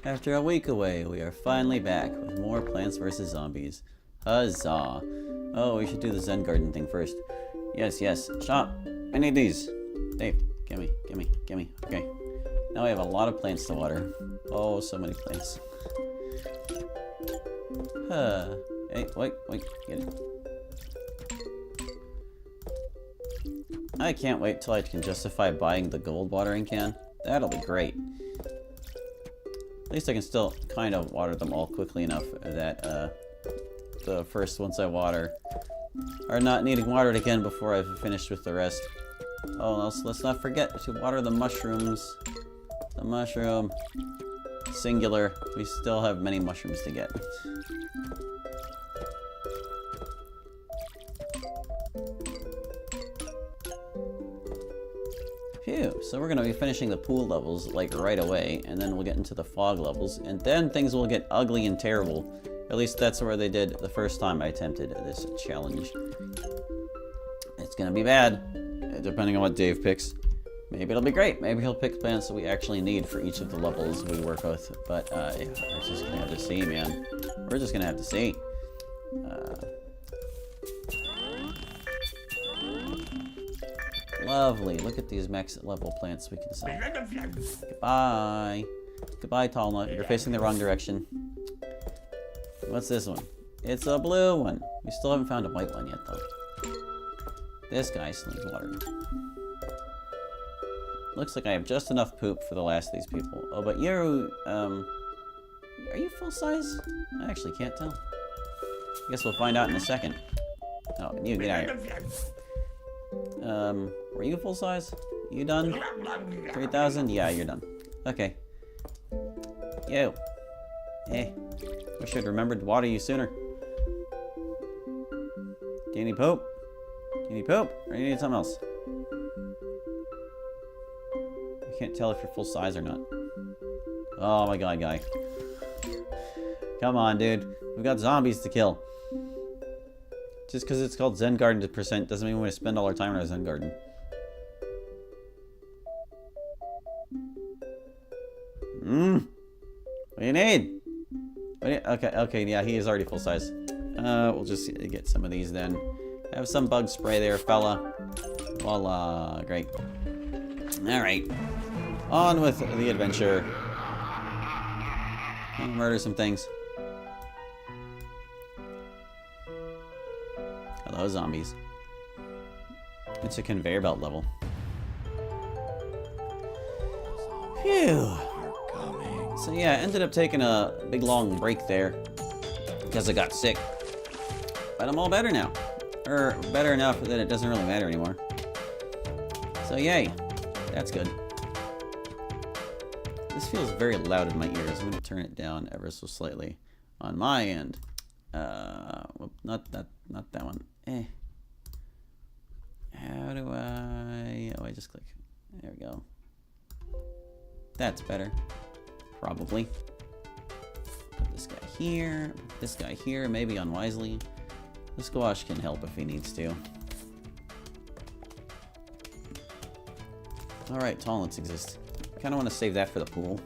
After a week away, we are finally back with more Plants vs. Zombies. Huzzah! Oh, we should do the Zen Garden thing first. Yes, yes. Shop! I need these! Dave, gimme. Okay. Now we have a lot of plants to water. Oh, so many plants. Hey, wait, get it. I can't wait till I can justify buying the gold watering can. That'll be great. At least I can still kind of water them all quickly enough that the first ones I water are not needing watered again before I've finished with the rest. Oh, let's not forget to water the mushrooms. The mushroom. Singular. We still have many mushrooms to get. Phew, so we're going to be finishing the pool levels like right away, and then we'll get into the fog levels, and then things will get ugly and terrible. At least that's where they did the first time I attempted this challenge. It's going to be bad, depending on what Dave picks. Maybe it'll be great. Maybe he'll pick plants that we actually need for each of the levels we work with, but we're just going to have to see, man. We're just going to have to see. Lovely. Look at these max level plants we can sell. Goodbye. Goodbye, Talna. You're facing the wrong direction. What's this one? It's a blue one. We still haven't found a white one yet, though. This guy needs water. Looks like I have just enough poop for the last of these people. Oh, but you, are you full size? I actually can't tell. I guess we'll find out in a second. Oh, you get out of here. Were you full size? You done? 3,000? Yeah, you're done. Okay. You. Hey. I should remember to water you sooner. Do you need poop? Do you need poop? Or do you need something else? I can't tell if you're full size or not. Oh my god, guy. Come on, dude. We've got zombies to kill. Just because it's called Zen Garden to percent doesn't mean we're going to spend all our time in our Zen Garden. What do you need? Okay, yeah, he is already full size. We'll just get some of these then. Have some bug spray there, fella. Voila, great. Alright. On with the adventure. Murder some things. Hello, zombies. It's a conveyor belt level. Phew. So yeah, I ended up taking a big long break there because I got sick. But I'm all better now. Or better enough that it doesn't really matter anymore. So yay. That's good. This feels very loud in my ears. I'm going to turn it down ever so slightly on my end. Well, not that one. How do I... Oh, I just click. There we go. That's better. Probably. Put this guy here. Put this guy here. Maybe unwisely. The squash can help if he needs to. Alright, toilets exist. I kind of want to save that for the pool.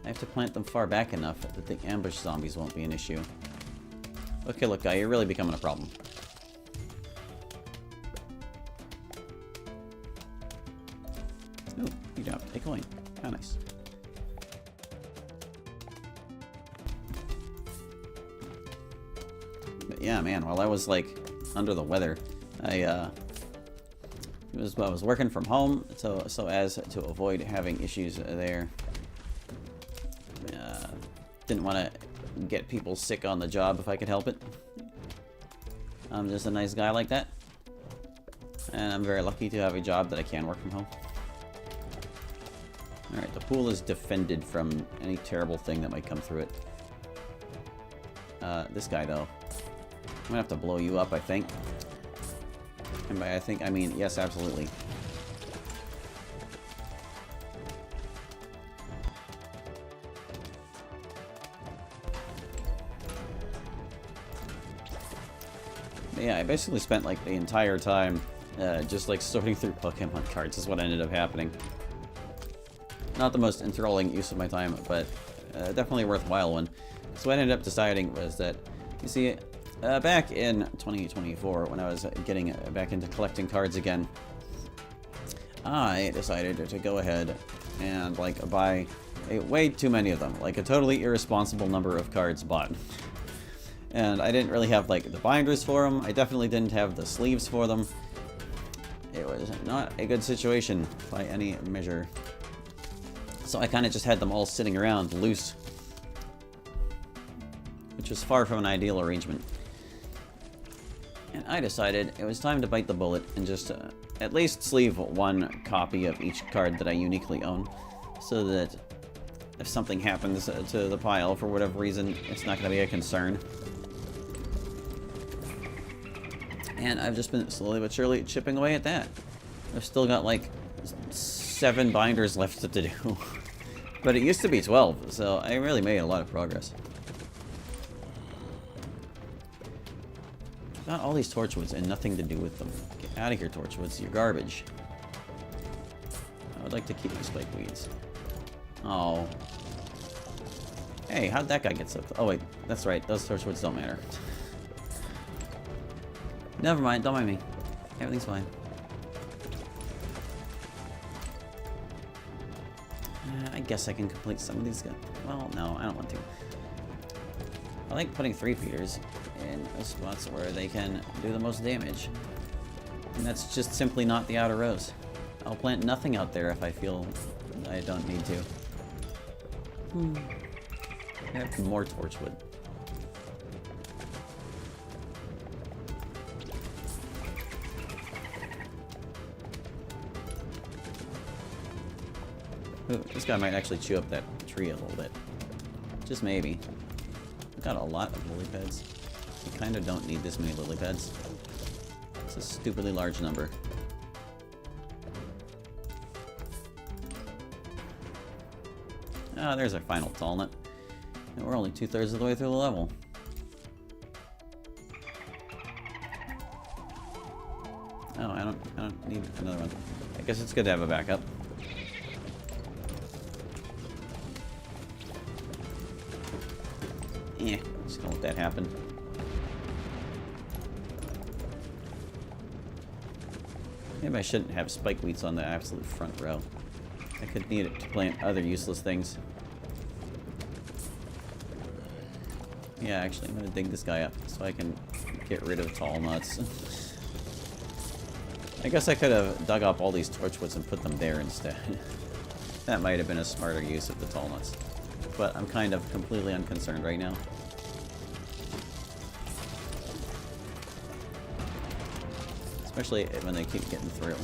I have to plant them far back enough that the ambush zombies won't be an issue. Okay, look, guy, you're really becoming a problem. Ooh, you dropped a coin. How nice. But yeah, man, while I was, like, under the weather, I was working from home, so as to avoid having issues there. Didn't want to get people sick on the job if I could help it. I'm just a nice guy like that. And I'm very lucky to have a job that I can work from home. Alright, the pool is defended from any terrible thing that might come through it. This guy, though. I'm gonna have to blow you up, I think. And by I think, I mean, yes, absolutely. Yeah, I basically spent like the entire time Just like sorting through Pokemon cards is what ended up happening. Not the most enthralling use of my time, but definitely a worthwhile one. So what I ended up deciding was that, you see, back in 2024, when I was getting back into collecting cards again, I decided to go ahead and like buy way too many of them, like a totally irresponsible number of cards bought. And I didn't really have like the binders for them. I definitely didn't have the sleeves for them. It was not a good situation by any measure. So I kind of just had them all sitting around loose, which was far from an ideal arrangement. And I decided it was time to bite the bullet and just at least sleeve one copy of each card that I uniquely own, so that if something happens to the pile for whatever reason, it's not going to be a concern. And I've just been slowly but surely chipping away at that. I've still got like 7 binders left to do. But it used to be 12, so I really made a lot of progress. I've got all these Torchwoods and nothing to do with them. Get out of here, Torchwoods. You're garbage. I would like to keep the spike weeds. Oh. Hey, how'd that guy get so close? Oh, wait. That's right. Those Torchwoods don't matter. Never mind. Don't mind me. Everything's fine. I guess I can complete some of these guys. Well, no, I don't want to. I like putting 3-feeders in spots where they can do the most damage. And that's just simply not the outer rows. I'll plant nothing out there if I feel I don't need to. I have more Torchwood. Ooh, this guy might actually chew up that tree a little bit. Just maybe. I've got a lot of lily pads. You kind of don't need this many lily pads. It's a stupidly large number. Ah, there's our final Tallnut. And we're only 2/3 of the way through the level. Oh, I don't need another one. I guess it's good to have a backup. Yeah, just gonna let that happen. Maybe I shouldn't have spike weeds on the absolute front row. I could need it to plant other useless things. Yeah, actually, I'm gonna dig this guy up so I can get rid of tall nuts. I guess I could have dug up all these Torchwoods and put them there instead. That might have been a smarter use of the tall nuts. But I'm kind of completely unconcerned right now. Especially when they keep getting through.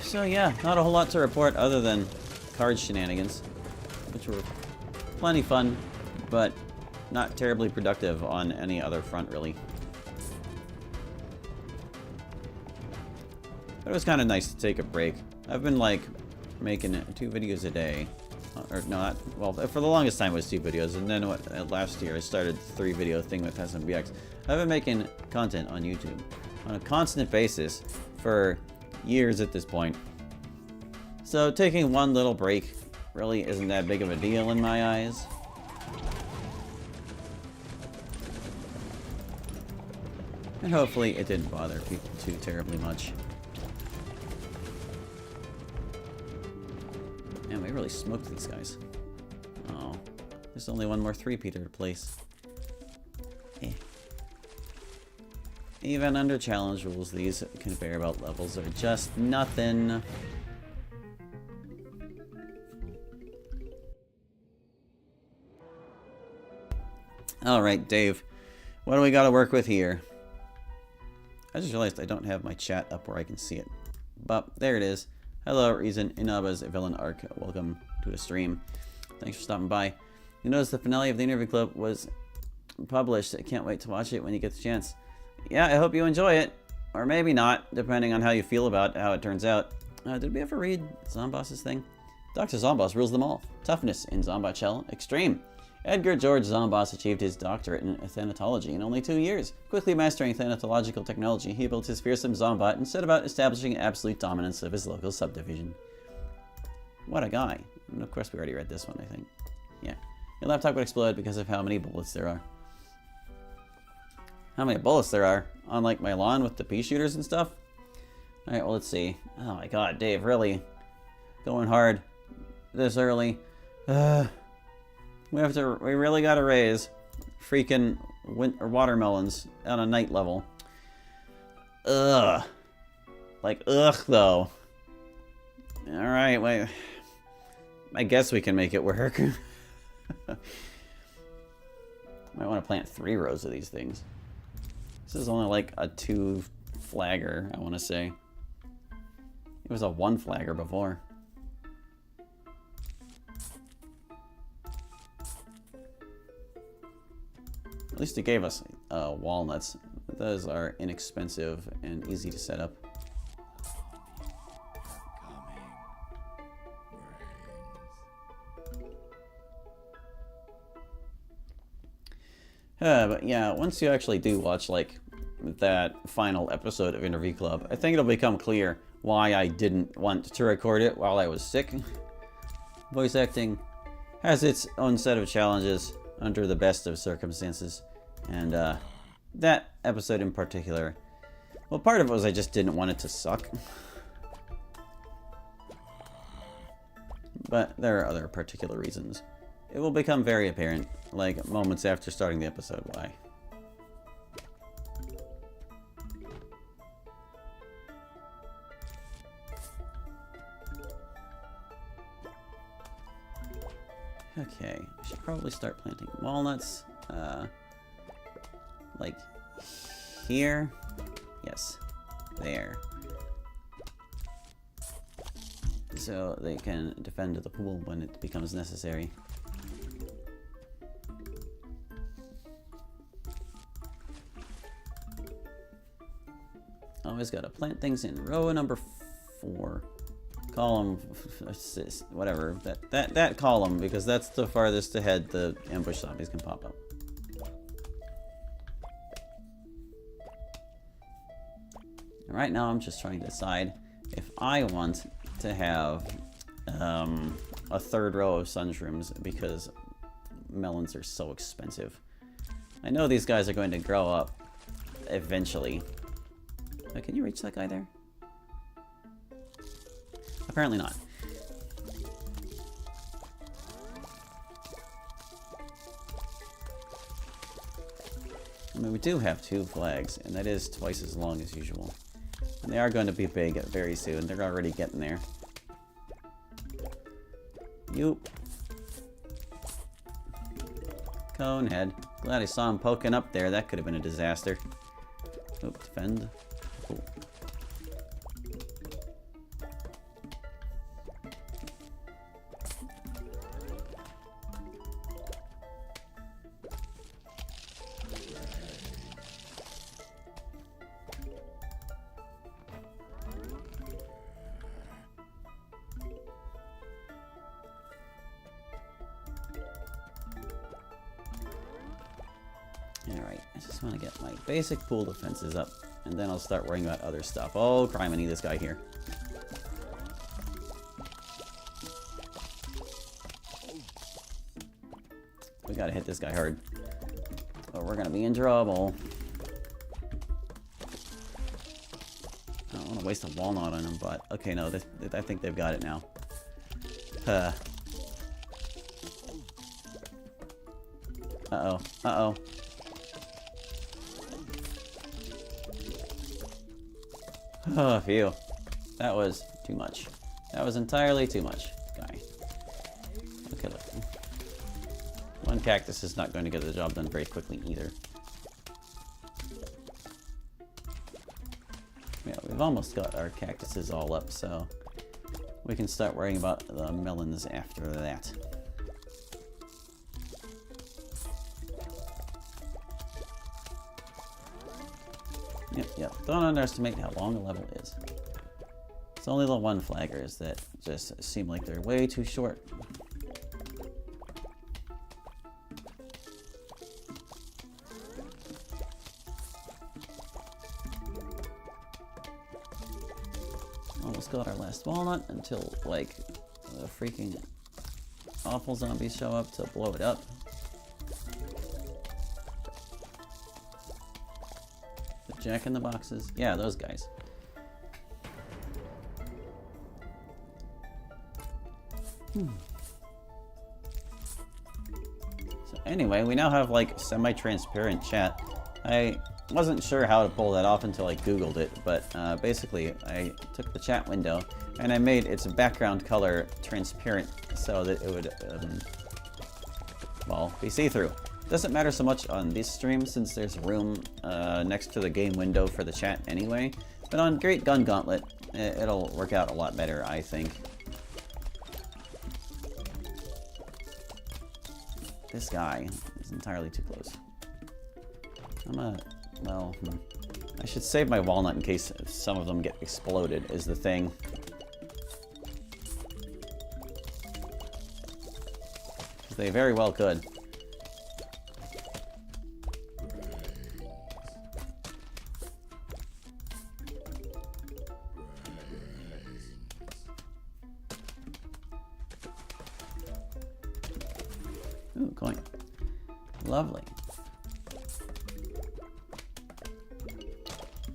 So yeah, not a whole lot to report other than card shenanigans, which were plenty fun, but not terribly productive on any other front, really. But it was kind of nice to take a break. I've been, like, making 2 videos a day. Or, no, not, well, for the longest time it was 2 videos, and then last year I started the 3-video thing with SMBX. I've been making content on YouTube on a constant basis for years at this point. So taking one little break really isn't that big of a deal in my eyes. And hopefully it didn't bother people too terribly much. Man, we really smoked these guys. Oh, there's only one more 3-peater to place. Eh. Even under challenge rules, these conveyor belt levels are just nothing. Alright, Dave. What do we got to work with here? I just realized I don't have my chat up where I can see it. But there it is. Hello, Reason, Inaba's Villain Arc. Welcome to the stream. Thanks for stopping by. You notice the finale of the interview clip was published. I can't wait to watch it when you get the chance. Yeah, I hope you enjoy it. Or maybe not, depending on how you feel about how it turns out. Did we ever read Zomboss's thing? Dr. Zomboss rules them all. Toughness in Zombot Shell, extreme. Edgar George Zomboss achieved his doctorate in thanatology in only 2 years. Quickly mastering thanatological technology, he built his fearsome Zombot and set about establishing absolute dominance of his local subdivision. What a guy. And of course we already read this one, I think. Yeah. Your laptop would explode because of how many bullets there are. How many bullets there are on, like, my lawn with the pea shooters and stuff? Alright, well, let's see. Oh my god, Dave, really? Going hard this early. We really gotta raise freaking watermelons on a night level. Ugh. Like, ugh, though. Alright, wait. I guess we can make it work. Might want to plant 3 rows of these things. This is only like a 2 flagger, I want to say. It was a 1 flagger before. At least it gave us walnuts. Those are inexpensive and easy to set up. But yeah, once you actually do watch, like, that final episode of Interview Club, I think it'll become clear why I didn't want to record it while I was sick. Voice acting has its own set of challenges under the best of circumstances, and that episode in particular, well, part of it was I just didn't want it to suck. But there are other particular reasons. It will become very apparent, like, moments after starting the episode, why. Okay, I should probably start planting walnuts, like, here? Yes, there. So they can defend the pool when it becomes necessary. Always gotta plant things in row number 4. Column, whatever, that column, because that's the farthest ahead the ambush zombies can pop up. And right now I'm just trying to decide if I want to have a 3rd row of sunshrooms, because melons are so expensive. I know these guys are going to grow up eventually. Can you reach that guy there? Apparently not. I mean, we do have 2 flags, and that is twice as long as usual. And they are going to be big very soon. They're already getting there. Yoop. Conehead. Glad I saw him poking up there. That could have been a disaster. Oop, defend. Cool. Alright, I just want to get my basic pool defenses up, and then I'll start worrying about other stuff. Oh, crime, I need this guy here. We gotta hit this guy hard, or we're gonna be in trouble. I don't want to waste a walnut on him, but okay, no, I think they've got it now. Uh-oh, uh-oh. Oh, phew. That was too much. That was entirely too much, guy. Okay, look. One cactus is not going to get the job done very quickly either. Yeah, we've almost got our cactuses all up, so we can start worrying about the melons after that. Yep. Don't underestimate how long a level is. It's only the one flaggers that just seem like they're way too short. Almost got our last walnut until, like, the freaking awful zombies show up to blow it up. The Jack in the Boxes. Yeah, those guys. So anyway, we now have like semi-transparent chat. I wasn't sure how to pull that off until I googled it, but basically I took the chat window and I made its background color transparent so that it would, well, be see-through. Doesn't matter so much on this stream since there's room next to the game window for the chat anyway, but on Great Gun Gauntlet, it'll work out a lot better, I think. This guy is entirely too close. Well, I should save my walnut in case some of them get exploded, is the thing. They very well could. Ooh, coin. Lovely.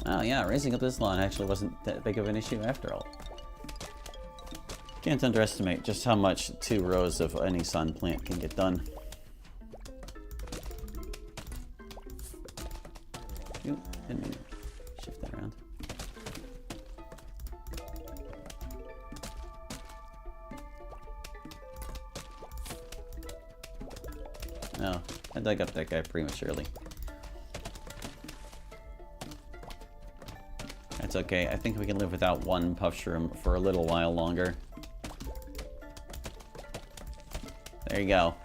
Oh yeah, raising up this lawn actually wasn't that big of an issue after all. Can't underestimate just how much 2 rows of any sun plant can get done. Ooh, didn't mean to shift that around. Oh, I dug up that guy prematurely. That's okay. I think we can live without one puff shroom for a little while longer. There you go.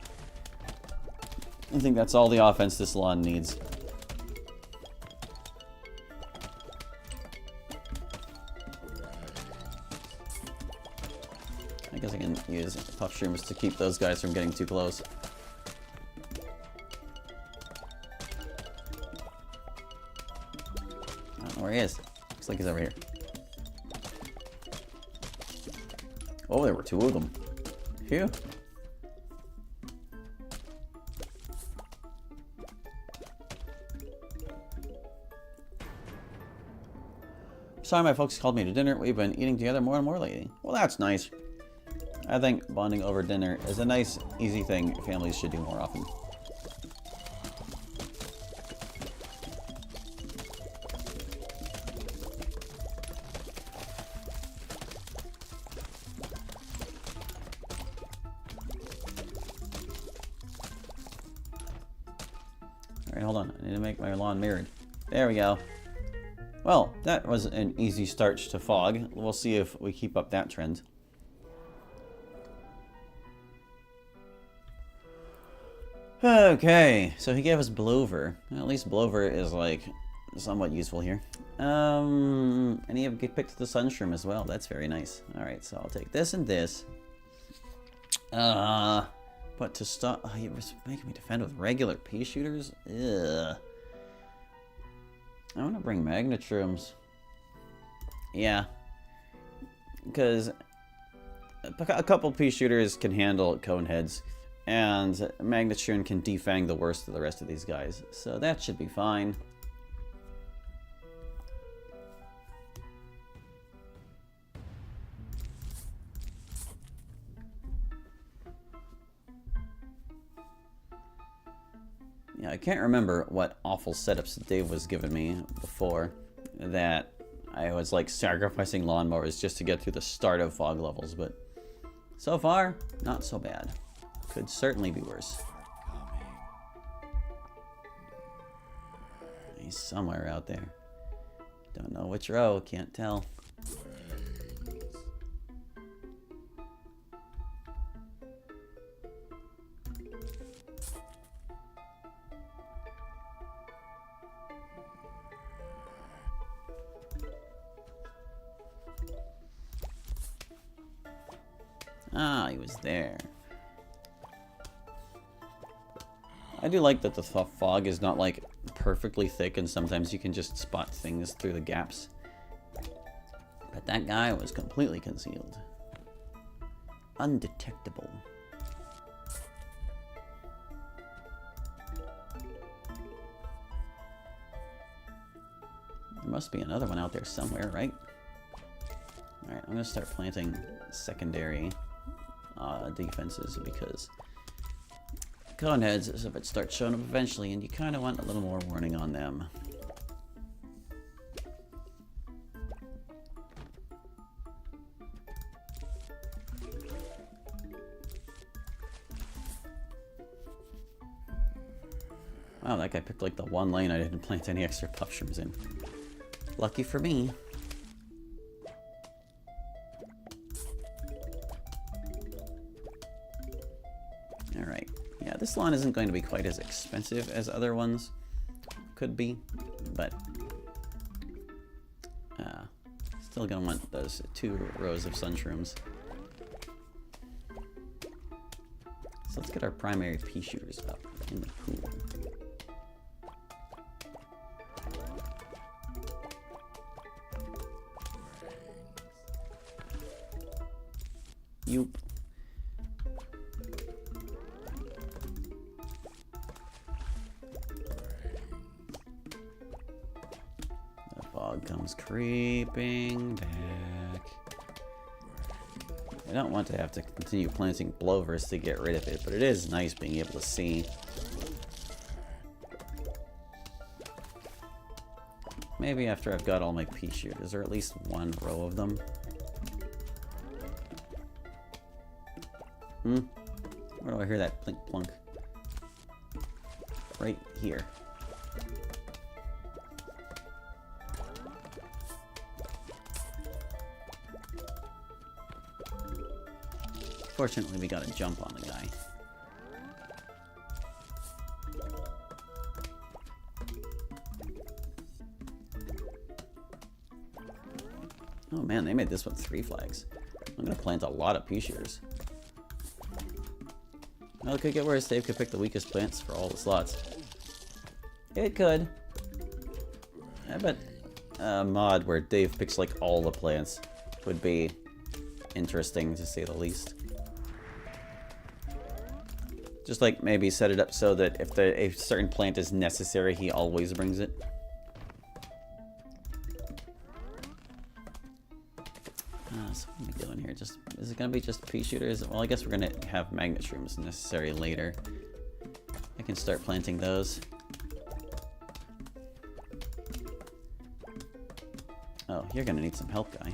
I think that's all the offense this lawn needs. I guess I can use puff shrooms to keep those guys from getting too close. I don't know where he is. Looks like he's over here. Oh, there were 2 of them. Phew. Sorry, my folks called me to dinner. We've been eating together more and more lately. Well, that's nice. I think bonding over dinner is a nice, easy thing families should do more often. Alright, hold on. I need to make my lawn mirrored. There we go. Well, that was an easy start to fog. We'll see if we keep up that trend. Okay, so he gave us Blover. Well, at least Blover is, like, somewhat useful here. And he picked the Sunshroom as well. That's very nice. Alright, so I'll take this and this. But to stop... Oh, he was making me defend with regular pea shooters? Ugh. I want to bring Magnetrooms. Yeah. Because a couple pea shooters can handle cone heads, and Magnetroon can defang the worst of the rest of these guys. So that should be fine. Yeah, I can't remember what awful setups Dave was giving me before that I was like sacrificing lawnmowers just to get through the start of fog levels, but so far, not so bad. Could certainly be worse. He's somewhere out there. Don't know which row, can't tell. Ah, he was there. I do like that the fog is not like perfectly thick, and sometimes you can just spot things through the gaps. But that guy was completely concealed. Undetectable. There must be another one out there somewhere, right? Alright, I'm gonna start planting secondary defenses, because coneheads, if it starts showing up eventually, and you kind of want a little more warning on them. Wow, that guy picked like the one lane I didn't plant any extra puff shrooms in. Lucky for me. Alright. Yeah, this lawn isn't going to be quite as expensive as other ones could be, but still gonna want those 2 rows of sun shrooms. So let's get our primary pea shooters up in the pool. Yoop. The fog comes creeping back. I don't want to have to continue planting blowers to get rid of it, but it is nice being able to see. Maybe after I've got all my pea shooters, or at least 1 row of them. Where do I hear that plink plunk? Right here. Fortunately, we got a jump on the guy. Oh man, they made this one 3 flags. I'm gonna plant a lot of pea shooters. Well, it could get worse. Dave could pick the weakest plants for all the slots. It could. I bet a mod where Dave picks like all the plants would be interesting, to say the least. Just like maybe set it up so that if a certain plant is necessary, he always brings it. So what are we doing here? Is it gonna be just pea shooters? Well, I guess we're gonna have magnet shrooms necessary later. I can start planting those. Oh, you're gonna need some help, guy.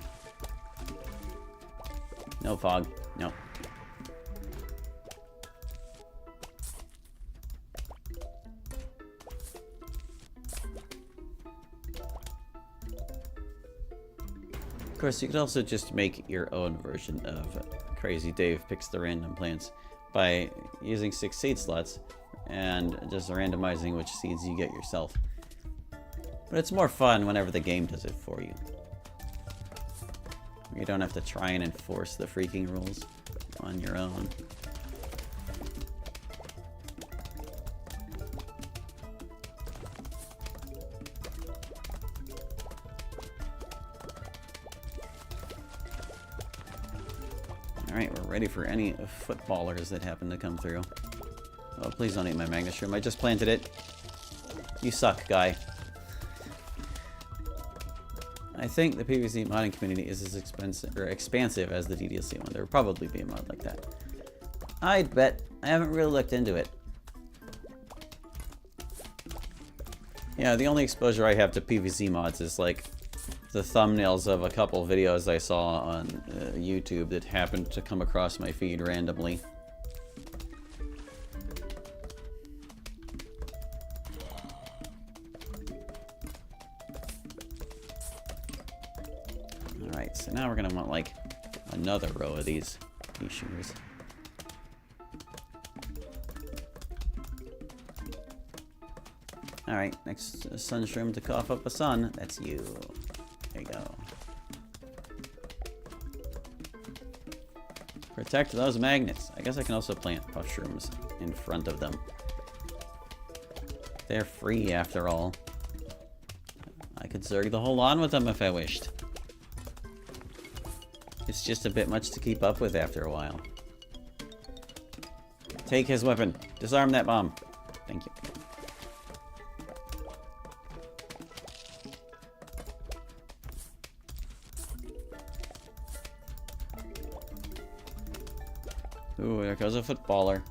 No fog. No. Of course, you could also just make your own version of Crazy Dave Picks the Random Plants by using 6 seed slots and just randomizing which seeds you get yourself. But it's more fun whenever the game does it for you. You don't have to try and enforce the freaking rules on your own. Alright, we're ready for any footballers that happen to come through. Oh, please don't eat my magnet shroom. I just planted it. You suck, guy. I think the PvZ modding community is as expansive as the DDLC one. There would probably be a mod like that. I'd bet. I haven't really looked into it. Yeah, the only exposure I have to PvZ mods is like the thumbnails of a couple videos I saw on YouTube that happened to come across my feed randomly. Alright, so now we're gonna want like another row of these pea shooters. Alright, next sun shroom to cough up a sun. That's you. There you go. Protect those magnets. I guess I can also plant mushrooms in front of them. They're free after all. I could zerg the whole lawn with them if I wished. It's just a bit much to keep up with after a while. Take his weapon. Disarm that bomb. Thank you. Ooh, there goes a footballer.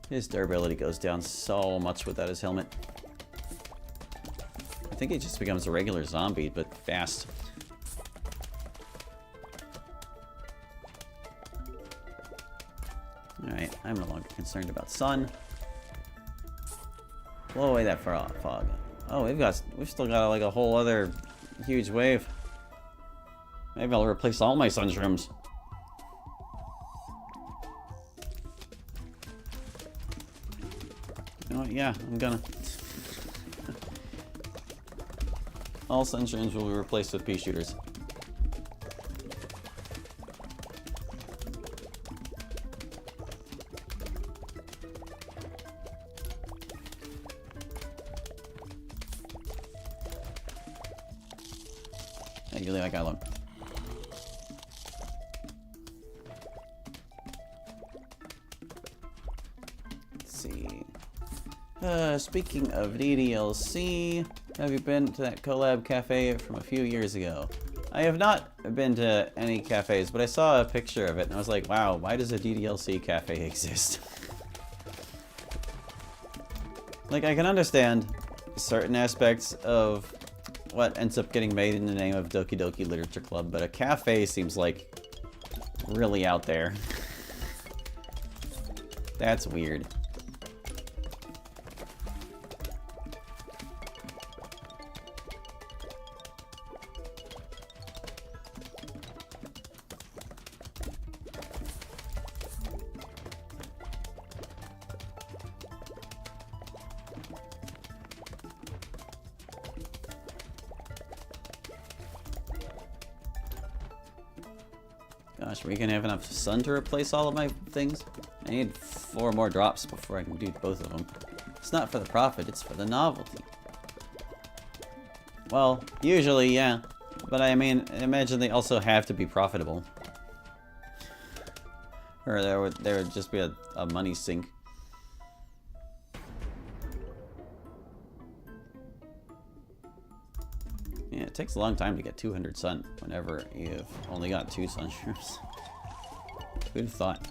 His durability goes down so much without his helmet. I think he just becomes a regular zombie, but fast. Alright, I'm no longer concerned about sun. Blow away that fog. Oh, we've still got like a whole other huge wave. Maybe I'll replace all my sunshrooms. You know what? Yeah, I'm gonna. All sunshrooms will be replaced with pea shooters. Hey, you leave that guy alone. Let's see. Speaking of DDLC, have you been to that collab cafe from a few years ago? I have not been to any cafes, but I saw a picture of it and I was like, wow, why does a DDLC cafe exist? Like, I can understand certain aspects of what ends up getting made in the name of Doki Doki Literature Club, but a cafe seems like really out there. That's weird. Gosh, are we gonna have enough sun to replace all of my things? I need 4 more drops before I can do both of them. It's not for the profit, it's for the novelty. Well, usually, yeah. But I mean, imagine they also have to be profitable. Or there would just be a money sink. Yeah, it takes a long time to get 200 sun whenever you've only got 2 sunshrooms. Who'd have thought?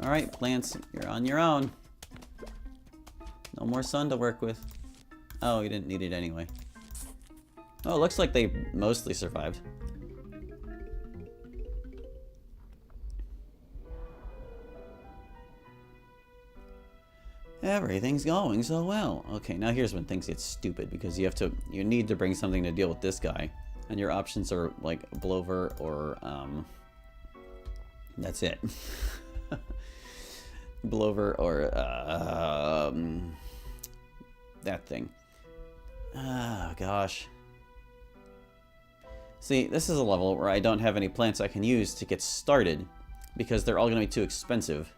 Alright, plants, you're on your own. No more sun to work with. Oh, you didn't need it anyway. Oh, it looks like they mostly survived. Everything's going so well. Okay, now here's when things get stupid because you need to bring something to deal with this guy. And your options are like Blover or that's it. Blover or that thing. Oh gosh. See, this is a level where I don't have any plants I can use to get started because they're all going to be too expensive.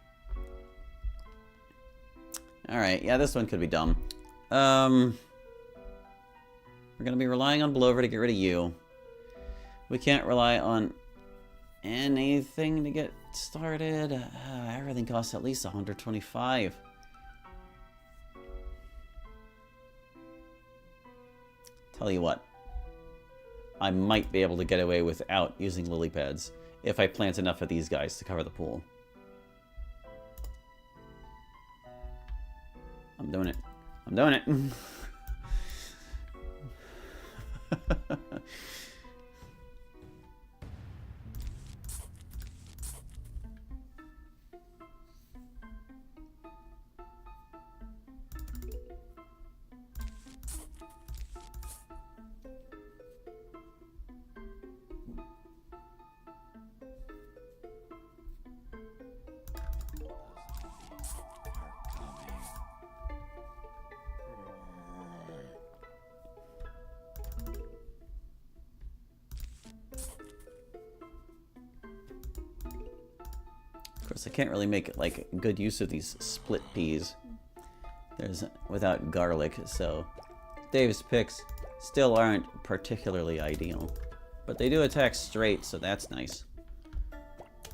Alright, yeah, this one could be dumb. We're going to be relying on Blover to get rid of you. We can't rely on anything to get started. Everything costs at least 125. Tell you what, I might be able to get away without using lily pads if I plant enough of these guys to cover the pool. I'm doing it. I'm doing it. course, I can't really make like good use of these split peas. Without garlic, so Dave's picks still aren't particularly ideal. But they do attack straight, so that's nice.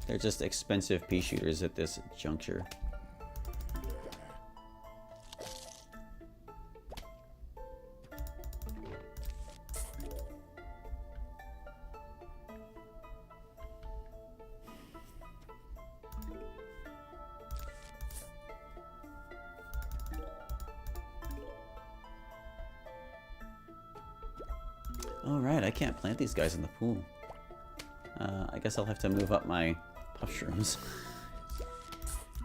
They're just expensive pea shooters at this juncture. Alright, I can't plant these guys in the pool. I guess I'll have to move up my mushrooms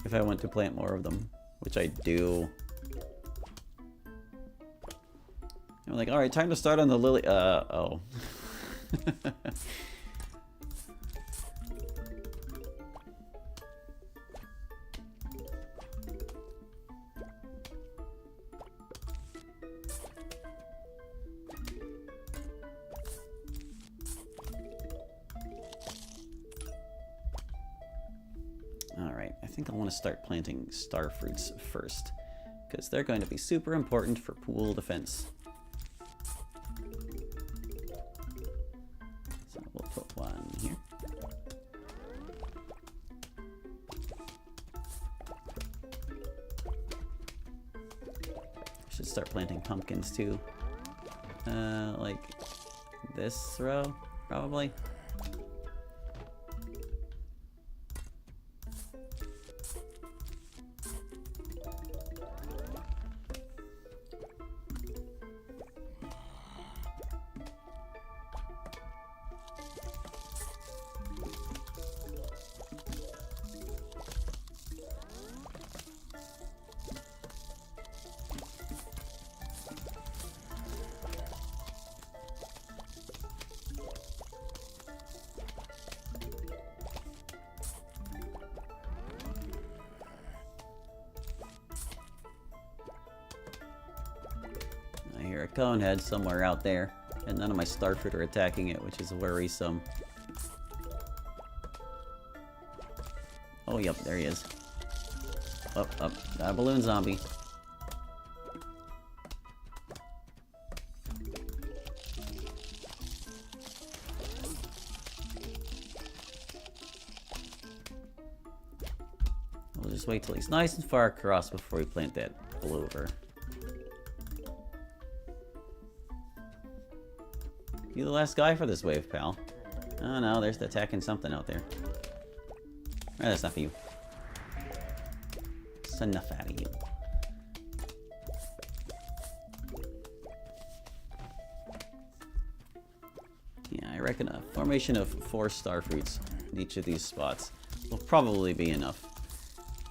if I want to plant more of them, which I do. I'm like, alright, time to start on the lily. Oh. Alright, I think I want to start planting star fruits first, because they're going to be super important for pool defense. So we'll put one here. Should start planting pumpkins too. Like this row, probably. I hear a conehead somewhere out there, and none of my starfruit are attacking it, which is worrisome. Oh, yep, there he is. Up, up, got a balloon zombie. We'll just wait till he's nice and far across before we plant that blover. You the last guy for this wave, pal. Oh no, there's the attacking something out there. Oh, that's not for you. It's enough out of you. Yeah, I reckon a formation of 4 starfruits in each of these spots will probably be enough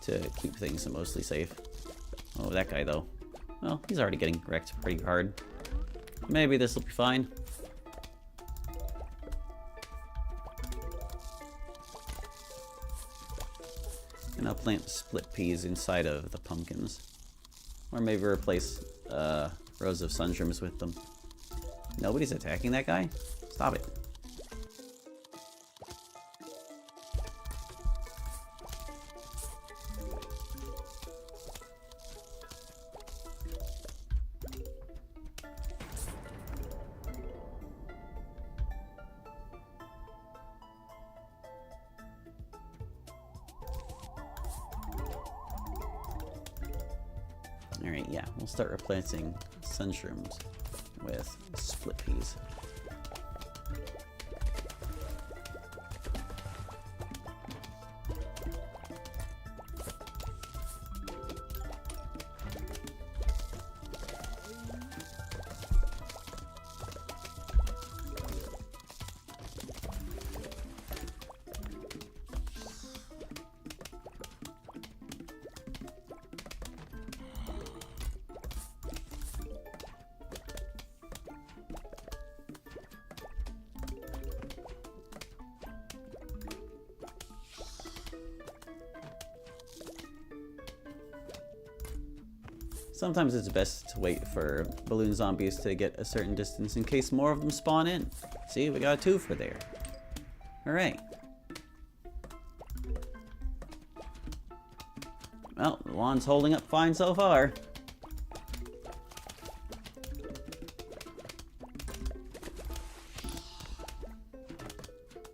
to keep things mostly safe. Oh, that guy though. Well, he's already getting wrecked pretty hard. Maybe this will be fine. And I'll plant split peas inside of the pumpkins. Or maybe replace rows of sunshrooms with them. Nobody's attacking that guy? Stop it. Alright, yeah, we'll start replacing sunshrooms with split peas. Sometimes it's best to wait for balloon zombies to get a certain distance in case more of them spawn in. See, we got 2 for there. Alright. Well, the lawn's holding up fine so far.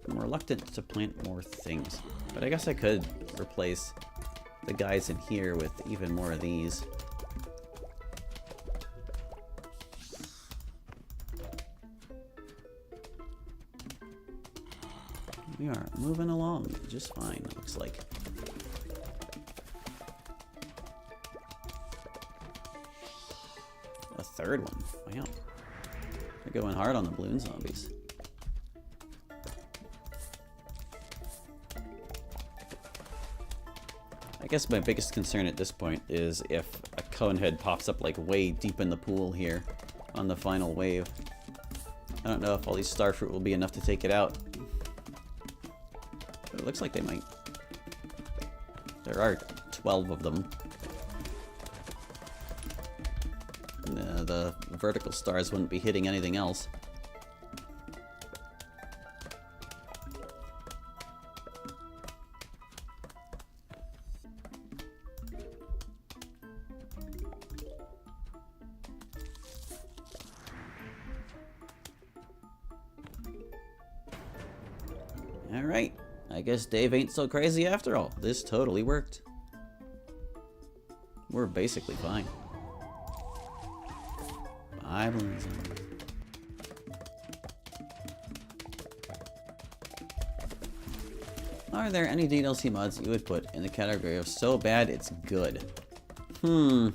I'm reluctant to plant more things, but I guess I could replace the guys in here with even more of these. We are moving along just fine, it looks like. A third one. Wow. They're going hard on the balloon zombies. I guess my biggest concern at this point is if a cone head pops up like way deep in the pool here on the final wave. I don't know if all these starfruit will be enough to take it out. But it looks like they might. There are 12 of them. The vertical stars wouldn't be hitting anything else. Alright, I guess Dave ain't so crazy after all. This totally worked. We're basically fine. Bye, balloons. Are there any DLC mods you would put in the category of so bad it's good? I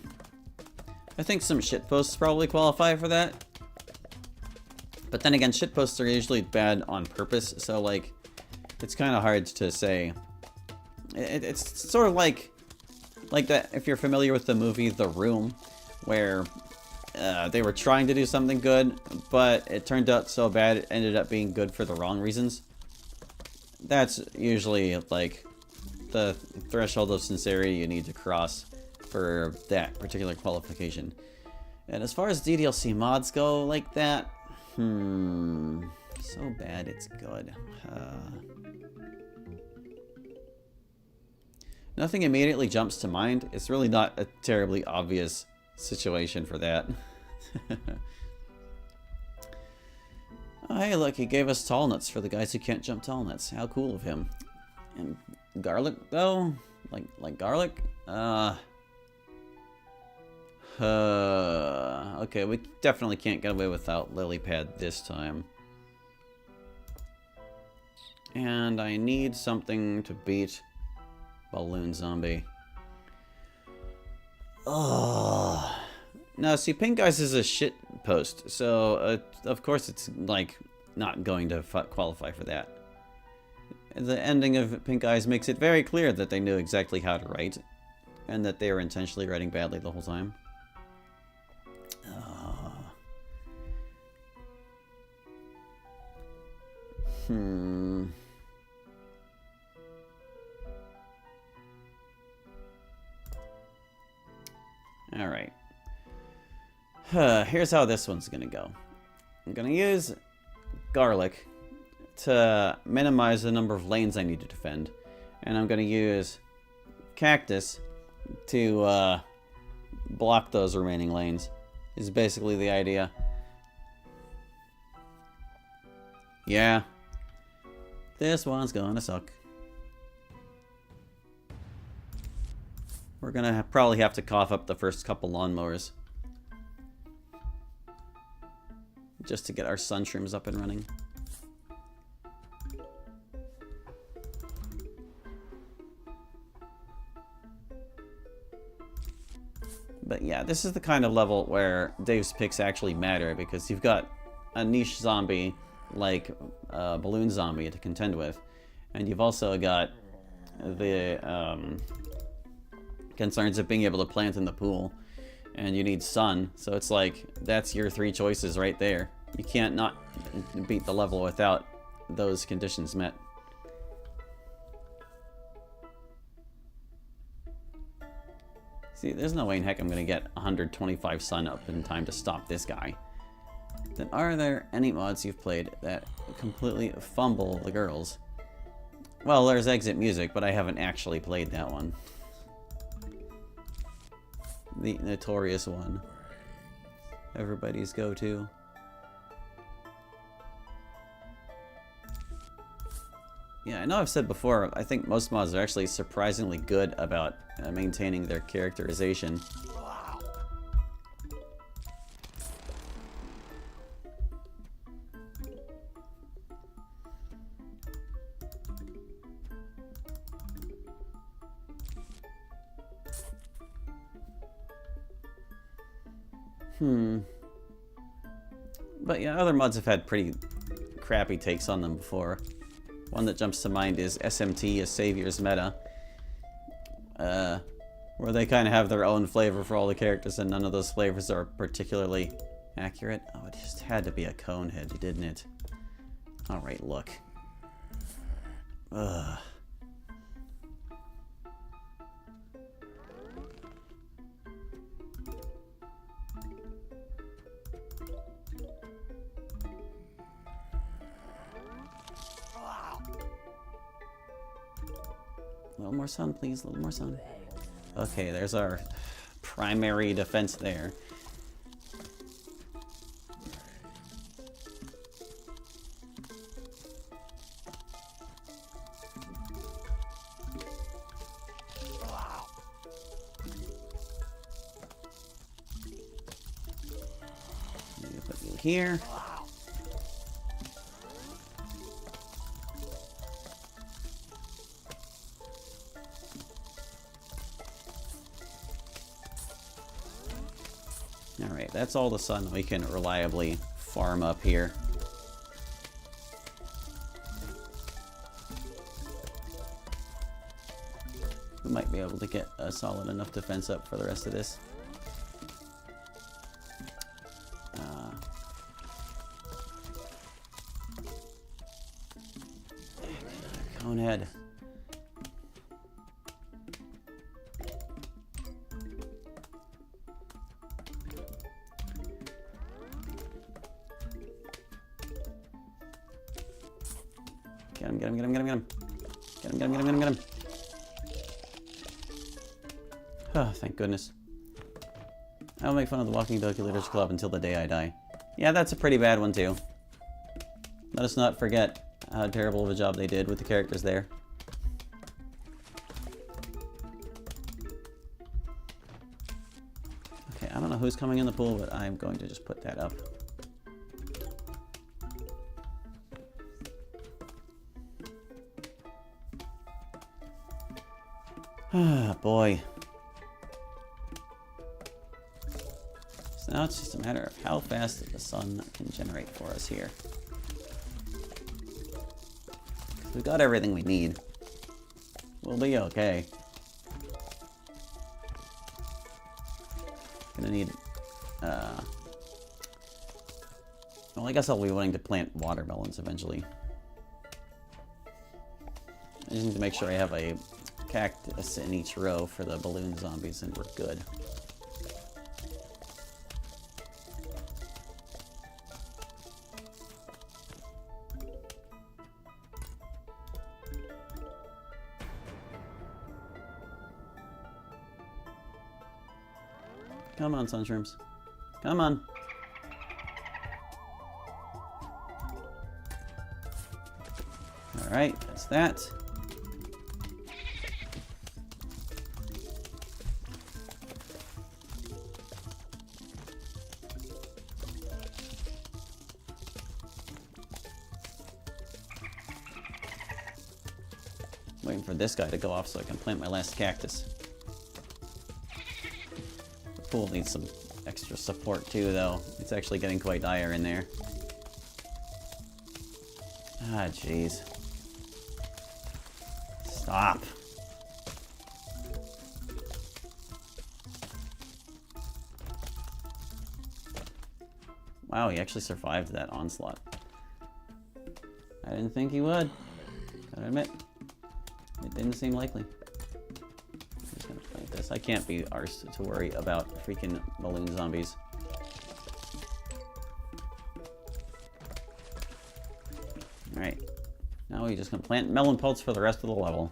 think some shitposts probably qualify for that. But then again, shitposts are usually bad on purpose, so like, it's kind of hard to say. It's sort of like that, if you're familiar with the movie The Room, where they were trying to do something good, but it turned out so bad it ended up being good for the wrong reasons. That's usually like the threshold of sincerity you need to cross for that particular qualification. And as far as DDLC mods go like that, so bad it's good. Nothing immediately jumps to mind. It's really not a terribly obvious situation for that. Oh, hey, look, he gave us tall nuts for the guys who can't jump tall nuts. How cool of him. And garlic, though? Like garlic? Okay, we definitely can't get away without lily pad this time. And I need something to beat balloon zombie. Oh. Now, see, Pink Eyes is a shit post, so of course it's like not going to qualify for that. The ending of Pink Eyes makes it very clear that they knew exactly how to write, and that they were intentionally writing badly the whole time. Alright. Here's how this one's gonna go. I'm gonna use garlic to minimize the number of lanes I need to defend. And I'm gonna use cactus to block those remaining lanes. Is basically the idea. Yeah. This one's gonna suck. We're gonna probably have to cough up the first couple lawnmowers. Just to get our sunshrooms up and running. But yeah, this is the kind of level where Dave's picks actually matter, because you've got a niche zombie like balloon zombie to contend with, and you've also got the concerns of being able to plant in the pool, and you need sun, so it's like that's your three choices right there. You can't not beat the level without those conditions met. See, there's no way in heck I'm gonna get 125 sun up in time to stop this guy. Then are there any mods you've played that completely fumble the girls? Well, there's Exit Music, but I haven't actually played that one. The notorious one. Everybody's go-to. Yeah, I know I've said before, I think most mods are actually surprisingly good about maintaining their characterization. But yeah, other mods have had pretty crappy takes on them before. One that jumps to mind is SMT, a Savior's Meta. Where they kind of have their own flavor for all the characters, and none of those flavors are particularly accurate. Oh, it just had to be a Conehead, didn't it? Alright, look. Ugh. A little more sun, please. A little more sun. Okay, there's our primary defense there. Maybe put you here. Alright, that's all the sun we can reliably farm up here. We might be able to get a solid enough defense up for the rest of this. Conehead. Get him, get him, get him, get him, get him. Get him, get him, get him, get him, get him. Oh, thank goodness. I'll make fun of the Walking Calculators Club until the day I die. Yeah, that's a pretty bad one too. Let us not forget how terrible of a job they did with the characters there. Okay, I don't know who's coming in the pool, but I'm going to just put that up. Ah, boy. So now it's just a matter of how fast the sun can generate for us here. We've got everything we need. We'll be okay. Gonna need, well, I guess I'll be willing to plant watermelons eventually. I just need to make sure I have a cactus in each row for the balloon zombies, and we're good. Come on, sunshrooms. Come on. Alright, that's that. Waiting for this guy to go off so I can plant my last cactus. The pool needs some extra support too, though. It's actually getting quite dire in there. Ah, jeez. Stop. Wow, he actually survived that onslaught. I didn't think he would. Gotta admit. It didn't seem likely. I'm just gonna plant this. I can't be arsed to worry about freaking balloon zombies. Alright. Now we're just gonna plant melon pelts for the rest of the level.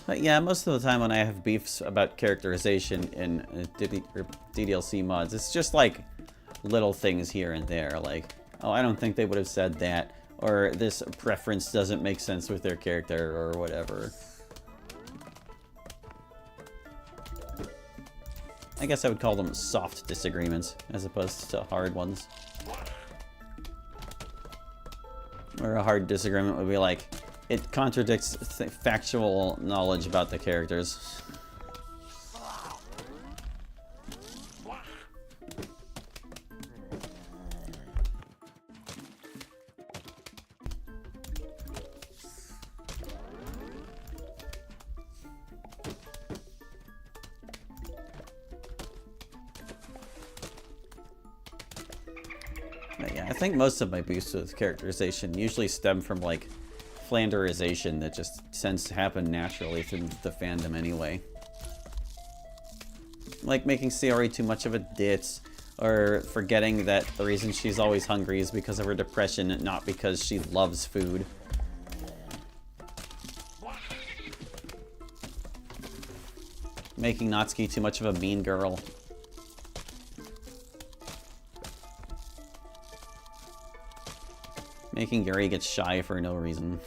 But yeah, most of the time when I have beefs about characterization in DDLC mods, it's just like little things here and there, like, oh, I don't think they would have said that, or this preference doesn't make sense with their character, or whatever. I guess I would call them soft disagreements, as opposed to hard ones. Or a hard disagreement would be like, it contradicts factual knowledge about the characters. But yeah, I think most of my beefs with characterization usually stem from like flanderization that just tends to happen naturally through the fandom anyway. Like making Sayori too much of a ditz, or forgetting that the reason she's always hungry is because of her depression, not because she loves food. Making Natsuki too much of a mean girl. Making Yuri get shy for no reason.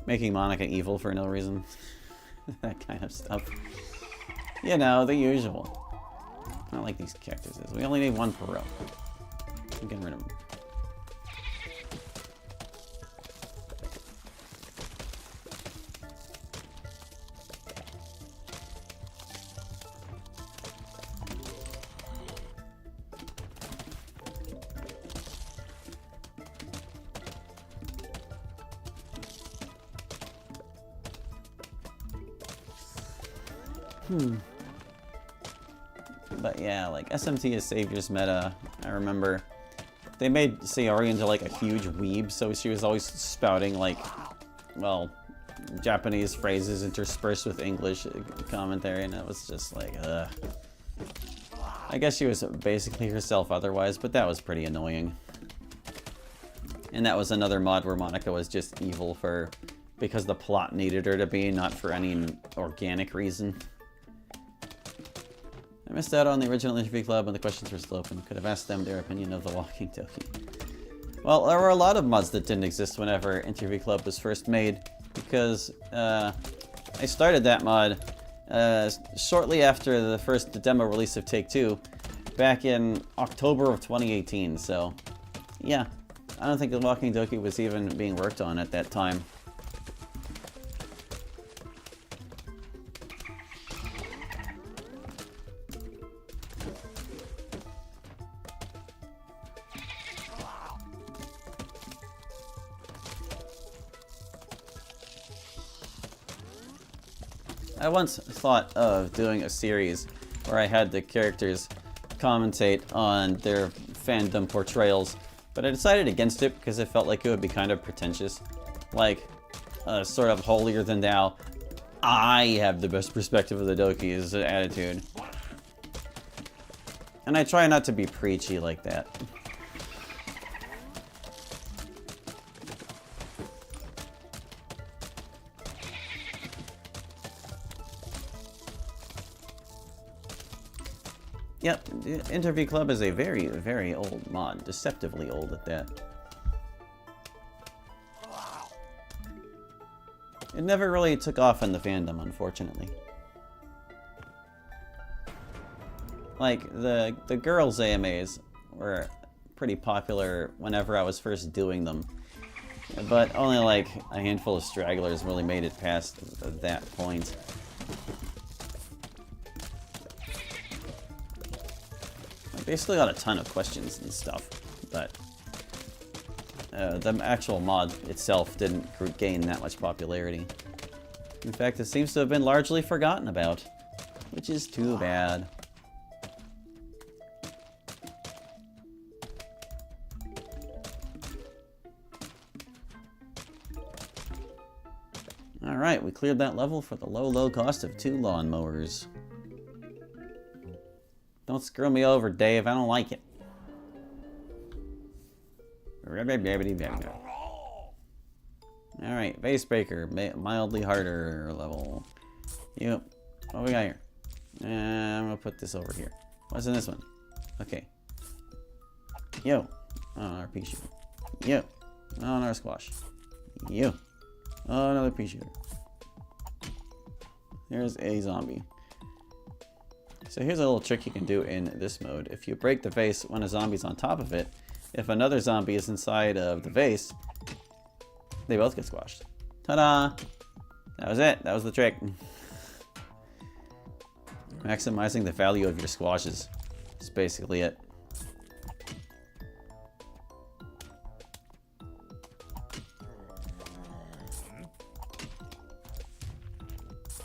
Making Monica evil for no reason. That kind of stuff. You know, the usual. I like these cactuses. We only need one per row. I'm getting rid of them. But yeah, like SMT is Savior's meta. I remember they made Sayori into like a huge weeb, so she was always spouting like, well, Japanese phrases interspersed with English commentary, and it was just like, ugh. I guess she was basically herself otherwise, but that was pretty annoying. And that was another mod where Monica was just evil because the plot needed her to be, not for any organic reason. I missed out on the original interview club when the questions were still open. Could have asked them their opinion of the walking Toki. Well, there were a lot of mods that didn't exist whenever interview club was first made, because I started that mod shortly after the first demo release of Take-Two, back in October of 2018, so yeah. I don't think the walking Toki was even being worked on at that time. I once thought of doing a series where I had the characters commentate on their fandom portrayals, but I decided against it because it felt like it would be kind of pretentious. Like, sort of holier than thou, I have the best perspective of the Dokis attitude. And I try not to be preachy like that. Yep, Interview Club is a very, very old mod. Deceptively old at that. It never really took off in the fandom, unfortunately. Like, the girls' AMAs were pretty popular whenever I was first doing them. But only like a handful of stragglers really made it past that point. They still got a ton of questions and stuff, but the actual mod itself didn't gain that much popularity. In fact, it seems to have been largely forgotten about, which is too bad. Alright, we cleared that level for the low, low cost of 2 lawnmowers. Don't screw me over, Dave. I don't like it. Alright, Vase Breaker. Mildly harder level. Yep. What we got here? I'm gonna put this over here. What's in this one? Okay. Yo. Oh, another pea shooter. Yo. Oh, another squash. Yo. Oh, another pea shooter. Here's a zombie. So here's a little trick you can do in this mode. If you break the vase when a zombie's on top of it, if another zombie is inside of the vase, they both get squashed. Ta-da! That was it. That was the trick. Maximizing the value of your squashes. That's basically it.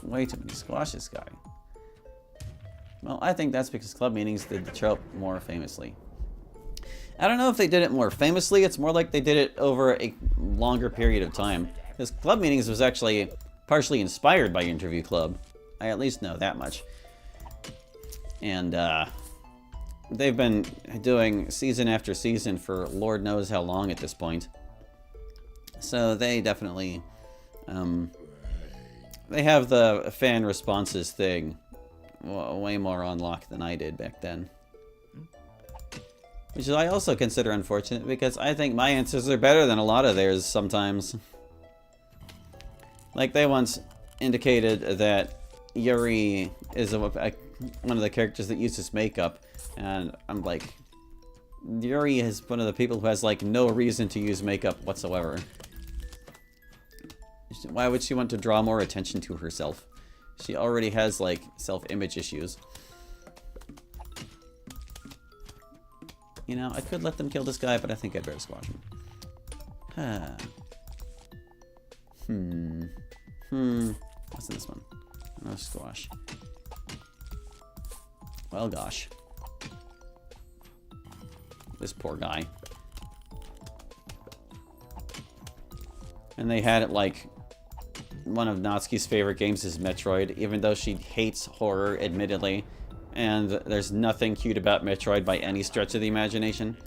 Way too many squashes, guy. Well, I think that's because club meetings did the trope more famously. I don't know if they did it more famously. It's more like they did it over a longer period of time. Because club meetings was actually partially inspired by Interview Club. I at least know that much. And they've been doing season after season for Lord knows how long at this point. So they definitely... they have the fan responses thing way more on lock than I did back then. Which I also consider unfortunate because I think my answers are better than a lot of theirs sometimes. Like they once indicated that Yuri is one of the characters that uses makeup, and I'm like, Yuri is one of the people who has like no reason to use makeup whatsoever. Why would she want to draw more attention to herself? She already has, like, self-image issues. You know, I could let them kill this guy, but I think I'd better squash him. What's in this one? No squash. Well, gosh. This poor guy. And they had it, like... One of Natsuki's favorite games is Metroid, even though she hates horror, admittedly. And there's nothing cute about Metroid by any stretch of the imagination.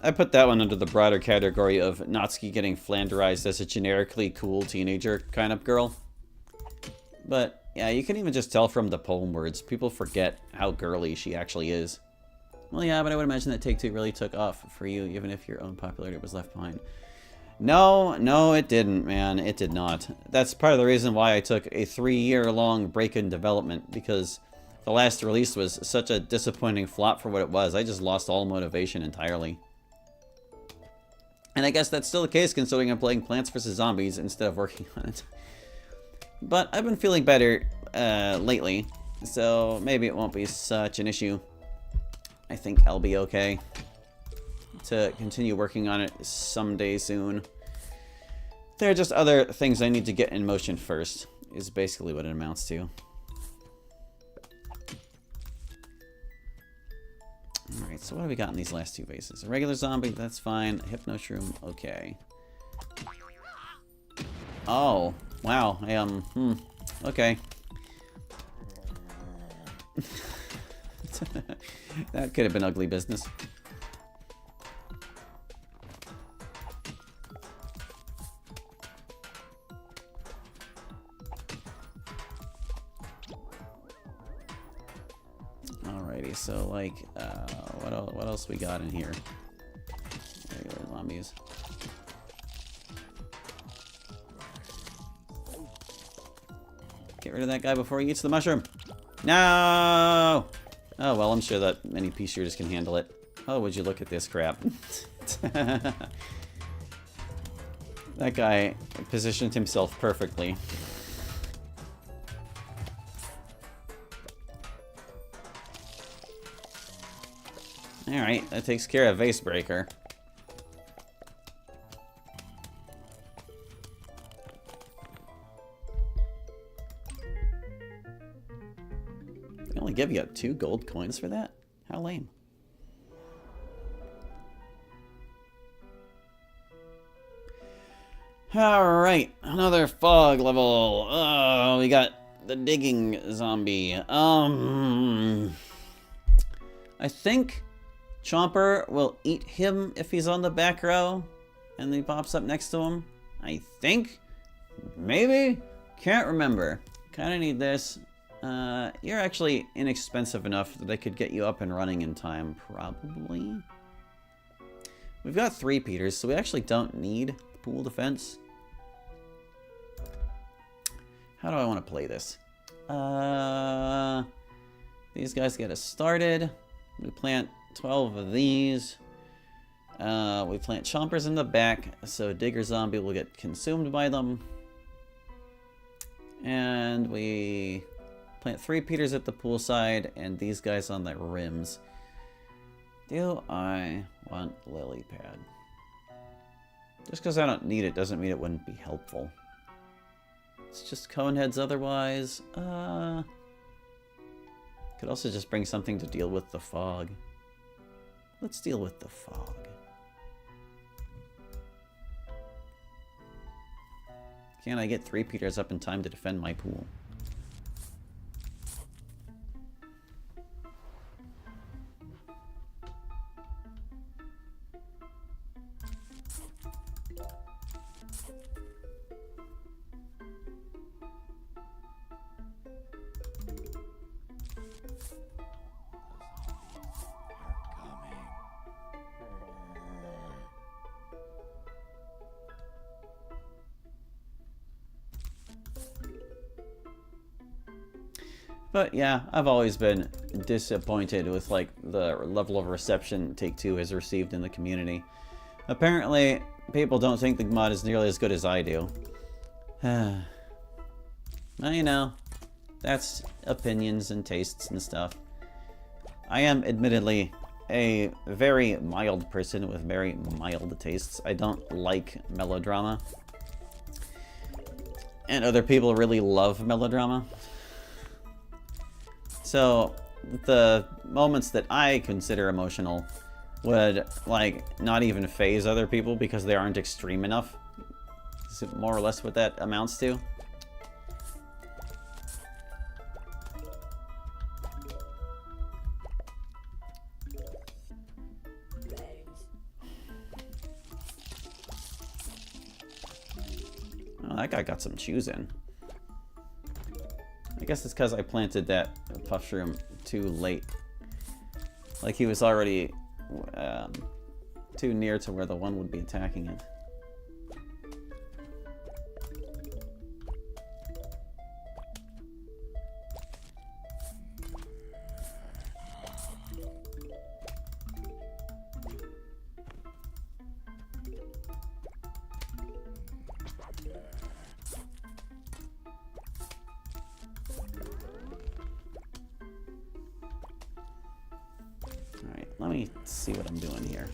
I put that one under the broader category of Natsuki getting flanderized as a generically cool teenager kind of girl. But, yeah, you can even just tell from the poem words. People forget how girly she actually is. Well, yeah, but I would imagine that Take-Two really took off for you, even if your own popularity was left behind. No, it didn't, man. It did not. That's part of the reason why I took a 3-year-long break in development, because the last release was such a disappointing flop for what it was. I just lost all motivation entirely. And I guess that's still the case considering I'm playing Plants vs. Zombies instead of working on it. But I've been feeling better lately, so maybe it won't be such an issue. I think I'll be okay to continue working on it someday soon. There are just other things I need to get in motion first, is basically what it amounts to. Alright, so what have we got in these last two vases? A regular zombie, that's fine. A hypno shroom, okay. Oh, wow. Okay. That could have been ugly business. Alrighty, so like, what else we got in here? Regular zombies. Get rid of that guy before he eats the mushroom. No! Oh, well, I'm sure that many pea shooters can handle it. Oh, would you look at this crap. That guy positioned himself perfectly. Alright, that takes care of Vase Breaker. They only give you 2 gold coins for that? How lame. Alright, another fog level. Oh, we got the digging zombie. I think Chomper will eat him if he's on the back row and he pops up next to him. I think? Maybe? Can't remember. Kinda need this. You're actually inexpensive enough that I could get you up and running in time, probably. We've got 3 Peters, so we actually don't need pool defense. How do I want to play this? These guys get us started. We plant 12 of these. We plant chompers in the back, so Digger Zombie will get consumed by them. And we plant 3 Peters at the pool side, and these guys on the rims. Do I want lily pad? Just because I don't need it doesn't mean it wouldn't be helpful. It's just cone heads otherwise. Could also just bring something to deal with the fog. Let's deal with the fog. Can I get 3 Peters up in time to defend my pool? But yeah, I've always been disappointed with like the level of reception Take-Two has received in the community. Apparently, people don't think the mod is nearly as good as I do. Well, you know, that's opinions and tastes and stuff. I am admittedly a very mild person with very mild tastes. I don't like melodrama. And other people really love melodrama. So, the moments that I consider emotional would, like, not even faze other people because they aren't extreme enough. Is it more or less what that amounts to? Oh, that guy got some chews in. I guess it's because I planted that mushroom too late. Like he was already too near to where the one would be attacking it. Let me see what I'm doing here.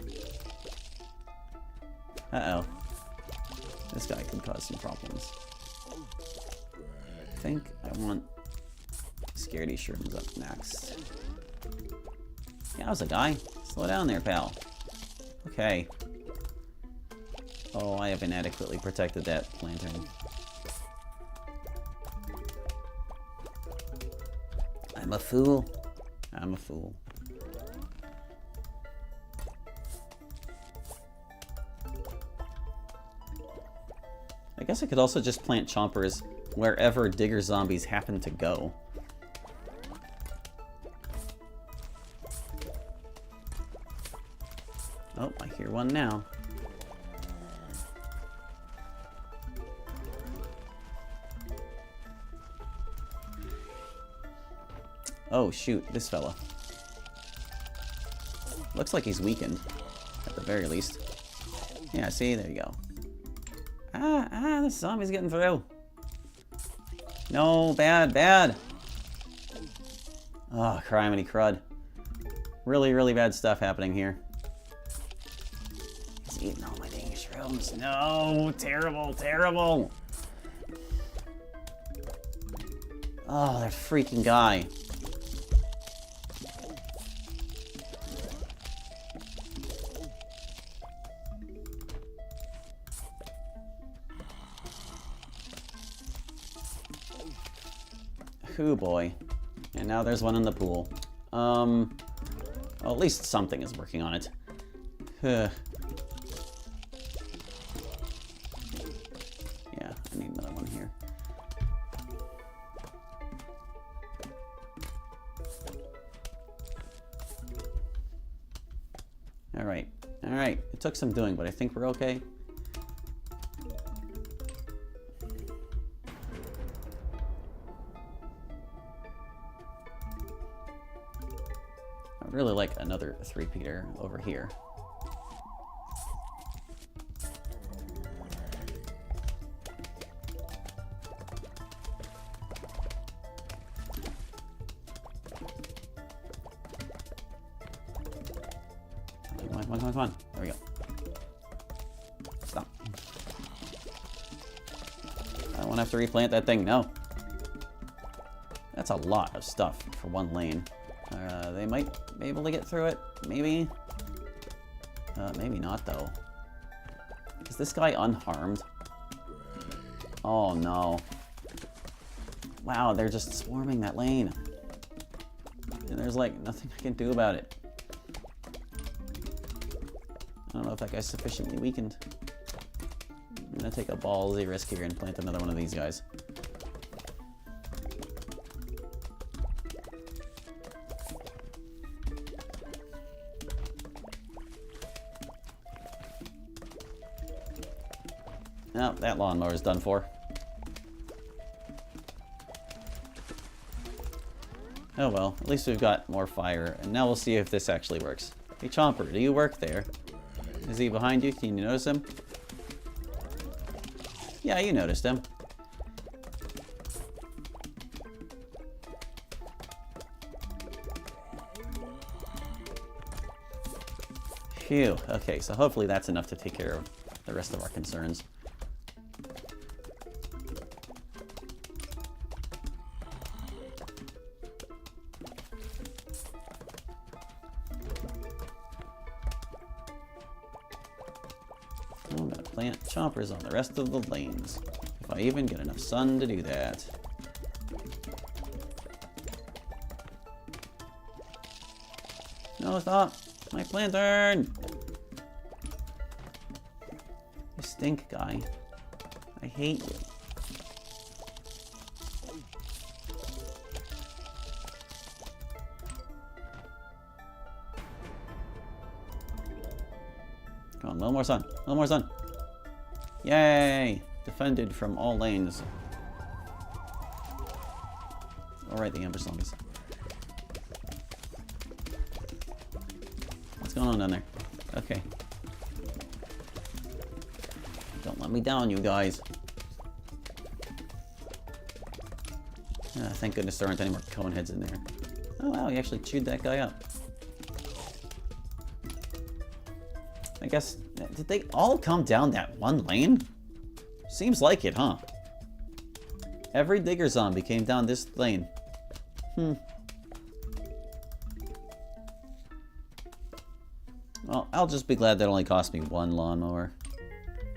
Uh-oh. This guy could cause some problems. I think I want Scaredy Shrooms up next. Yeah, how's a guy? Slow down there, pal. Okay. Oh, I have inadequately protected that lantern. I'm a fool. I'm a fool. I guess I could also just plant chompers wherever Digger Zombies happen to go. Oh, I hear one now. Oh shoot, this fella. Looks like he's weakened, at the very least. Yeah, see, there you go. This zombie's getting through. No, bad, bad. Oh, criminy crud. Really, really bad stuff happening here. He's eating all my dang shrooms. No, terrible, terrible. Oh, that freaking guy. Oh boy. And now there's one in the pool. Oh Well, at least something is working on it. Yeah, I need another one here. Alright. Alright. It took some doing, but I think we're okay. I'd really like another 3-peater over here. Come on. There we go. Stop. I don't want to have to replant that thing. No. That's a lot of stuff for one lane. They might be able to get through it. Maybe. Maybe not, though. Is this guy unharmed? Oh, no. Wow, they're just swarming that lane. And there's, like, nothing I can do about it. I don't know if that guy's sufficiently weakened. I'm gonna take a ballsy risk here and plant another one of these guys. Oh, that lawnmower's done for. Oh well, at least we've got more fire, and now we'll see if this actually works. Hey Chomper, do you work there? Is he behind you? Can you notice him? Yeah, you noticed him. Phew. Okay, so hopefully that's enough to take care of the rest of our concerns. I'm gonna plant chompers on the rest of the lanes, if I even get enough sun to do that. No, stop! My lantern! You stink, guy. I hate you. Come on, a little more sun. A little more sun. Yay! Defended from all lanes. Alright, the ambush zombies. What's going on down there? Okay. Don't let me down, you guys. Thank goodness there aren't any more cone heads in there. Oh wow, he actually chewed that guy up. I guess, did they all come down that one lane? Seems like it, huh? Every digger zombie came down this lane. Well, I'll just be glad that only cost me one lawnmower.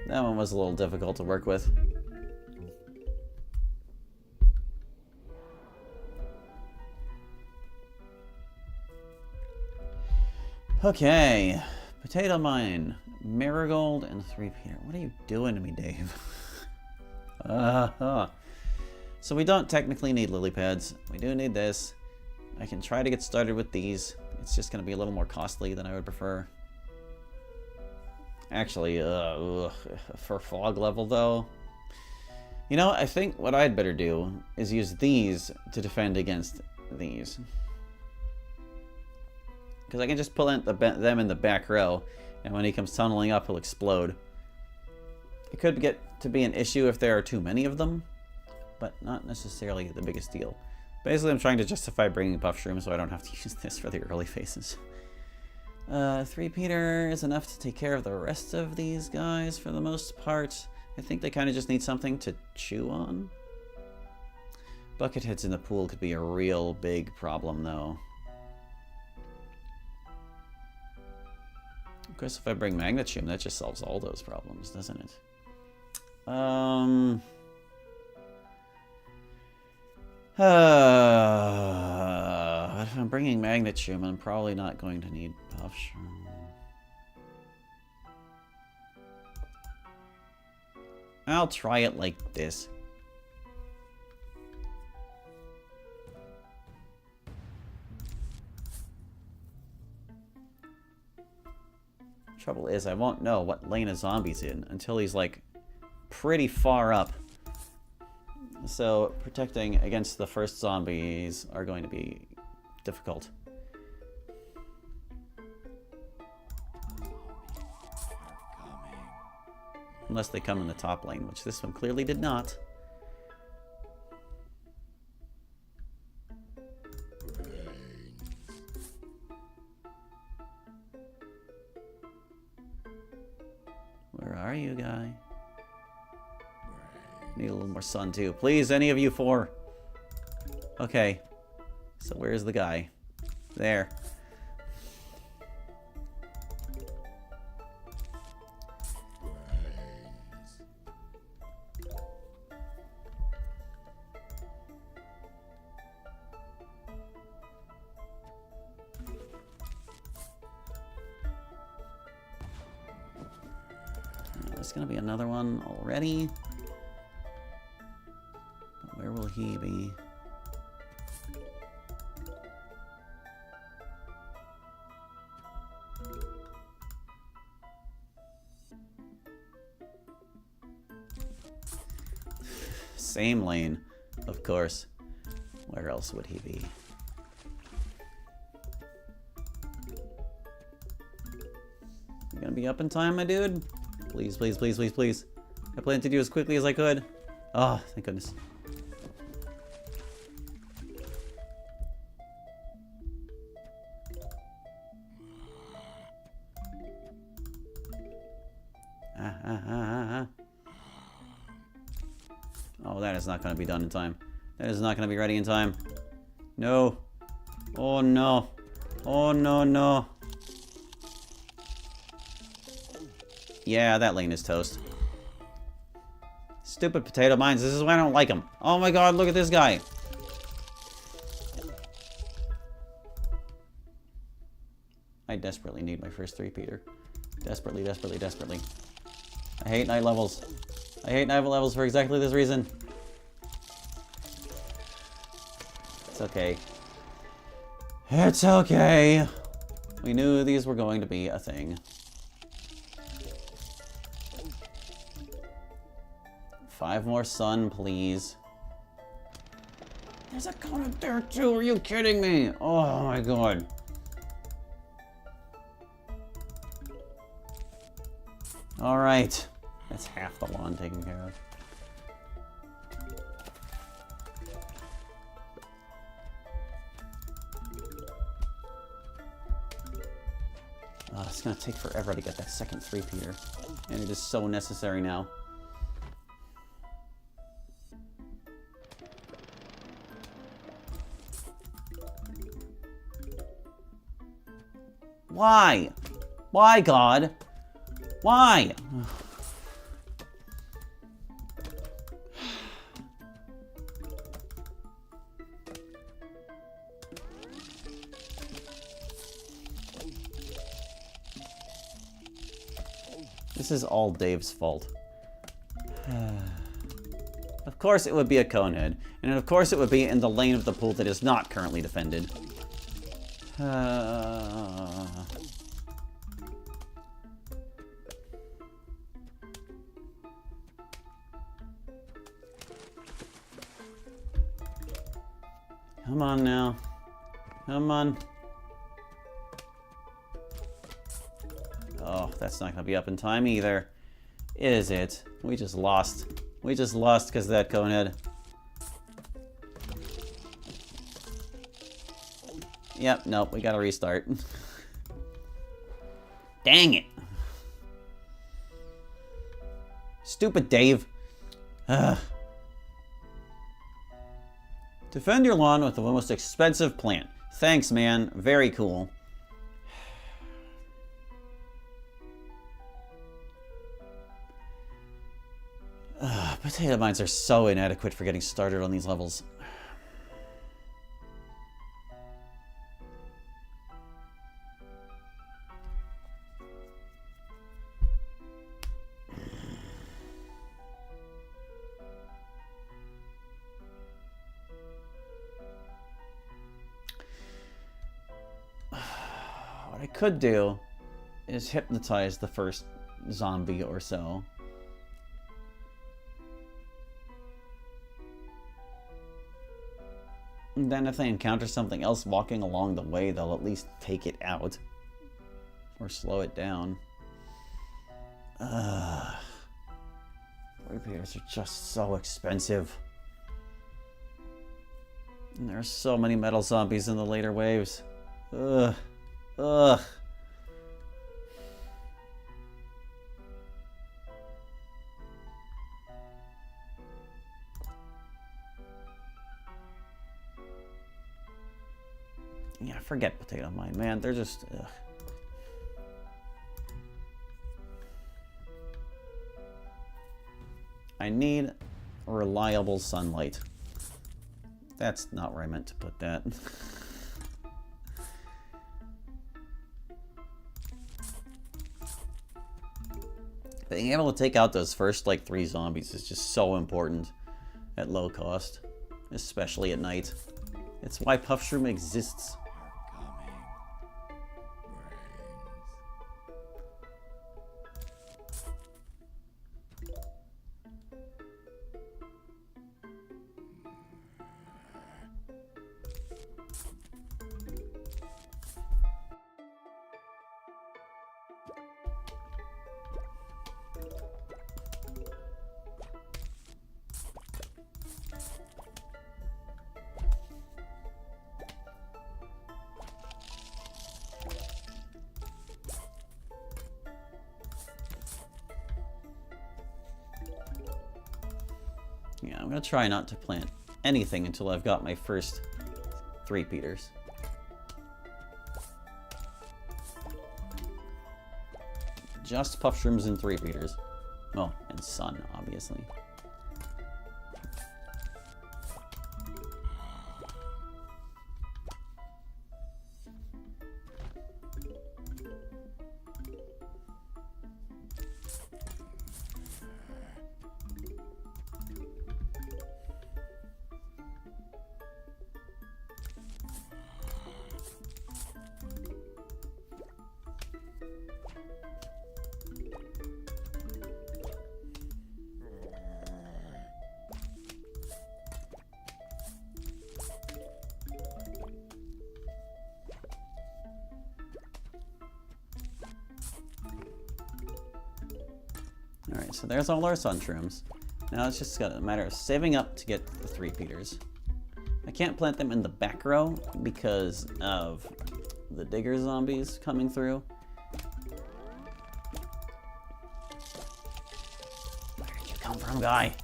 That one was a little difficult to work with. Okay. Potato mine, marigold, and 3-peater. What are you doing to me, Dave? So we don't technically need lily pads. We do need this. I can try to get started with these. It's just going to be a little more costly than I would prefer. Actually, for fog level, though. You know, I think what I'd better do is use these to defend against these. Because I can just pull in them in the back row, and when he comes tunneling up, he'll explode. It could get to be an issue if there are too many of them, but not necessarily the biggest deal. Basically, I'm trying to justify bringing buff shroom so I don't have to use this for the early phases. 3-peater is enough to take care of the rest of these guys for the most part. I think they kind of just need something to chew on. Bucket heads in the pool could be a real big problem, though. Of course, if I bring magnesium, that just solves all those problems, doesn't it? What if I'm bringing Magnitude, I'm probably not going to need Puff Shroom. I'll try it like this. Trouble is, I won't know what lane a zombie's in until he's, like, pretty far up. So, protecting against the first zombies are going to be difficult. Unless they come in the top lane, which this one clearly did not. Where are you, guy? Need a little more sun, too. Please, any of you four. Okay. So where's the guy? There. There's gonna be another one already. But where will he be? Same lane, of course. Where else would he be? You gonna be up in time, my dude? Please, please, please, please, please. I plan to do as quickly as I could. Oh, thank goodness. Oh, that is not going to be done in time. That is not going to be ready in time. No. Oh, no. Oh, no, no. Yeah, that lane is toast. Stupid potato mines. This is why I don't like them. Oh my god, look at this guy. I desperately need my first 3-peater. Desperately, desperately, desperately. I hate night levels. I hate night levels for exactly this reason. It's okay. It's okay. We knew these were going to be a thing. 5 more sun, please. There's a cone up there too, are you kidding me? Oh my god. Alright. That's half the lawn taken care of. Oh, it's gonna take forever to get that second 3-peater. And it is so necessary now. Why? Why, God? Why? This is all Dave's fault. Of course it would be a conehead, and of course it would be in the lane of the pool that is not currently defended. Come on now. Come on. Oh, that's not gonna be up in time either. Is it? We just lost. We just lost because of that conehead. Yep, nope, we gotta restart. Dang it. Stupid Dave. Defend your lawn with the most expensive plant. Thanks, man. Very cool. Potato mines are so inadequate for getting started on these levels. What I could do is hypnotize the first zombie or so. And then if they encounter something else walking along the way, they'll at least take it out. Or slow it down. Repeaters are just so expensive. And there are so many metal zombies in the later waves. Ugh. Ugh. Yeah, forget Potato Mine, man. They're just... ugh. I need reliable sunlight. That's not where I meant to put that. Being able to take out those first, like, 3 zombies is just so important at low cost. Especially at night. It's why Puffshroom exists. Yeah, I'm gonna try not to plant anything until I've got my first 3 Peters. Just Puffshrooms and 3 Peters. Oh, and sun, obviously. Alright, so there's all our Sunshrooms. Now it's just a matter of saving up to get the 3 Peters. I can't plant them in the back row because of the digger zombies coming through. Where did you come from, guy?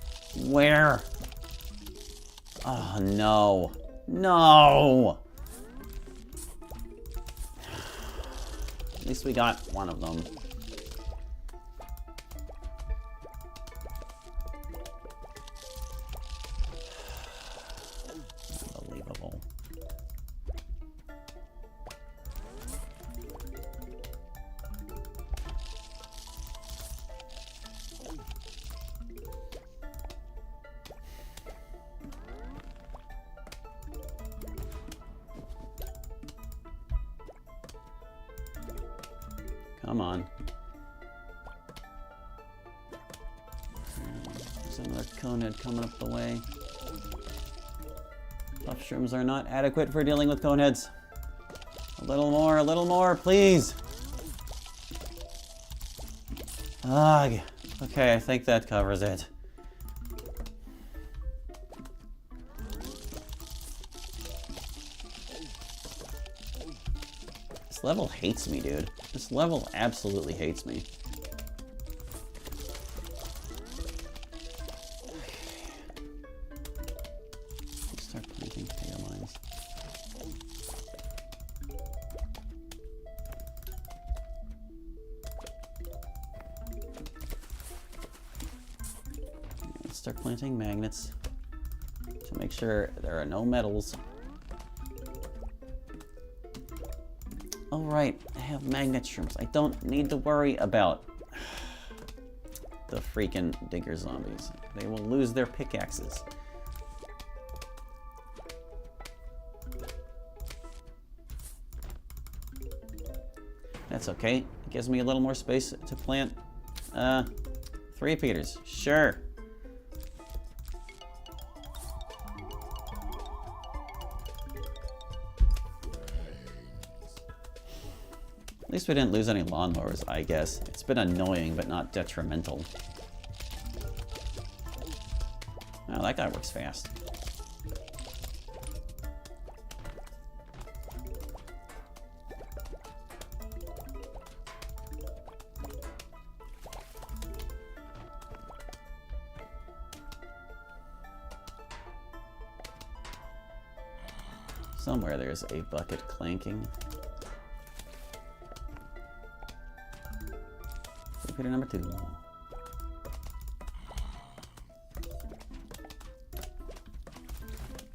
Where? Oh, no. No! At least we got one of them. Unbelievable. Come on. There's another conehead coming up the way. Puffshrooms are not adequate for dealing with coneheads. A little more, please. Ugh. Okay, I think that covers it. This level hates me, dude. This level absolutely hates me. Let's start planting potato mines. Let's start planting magnets to make sure there are no metals. Oh right, I have magnet shrooms. I don't need to worry about the freaking digger zombies. They will lose their pickaxes. That's okay. It gives me a little more space to plant. 3 Peters. Sure. At least we didn't lose any lawnmowers, I guess. It's been annoying, but not detrimental. Oh, that guy works fast. Somewhere there's a bucket clanking. Peter number 2.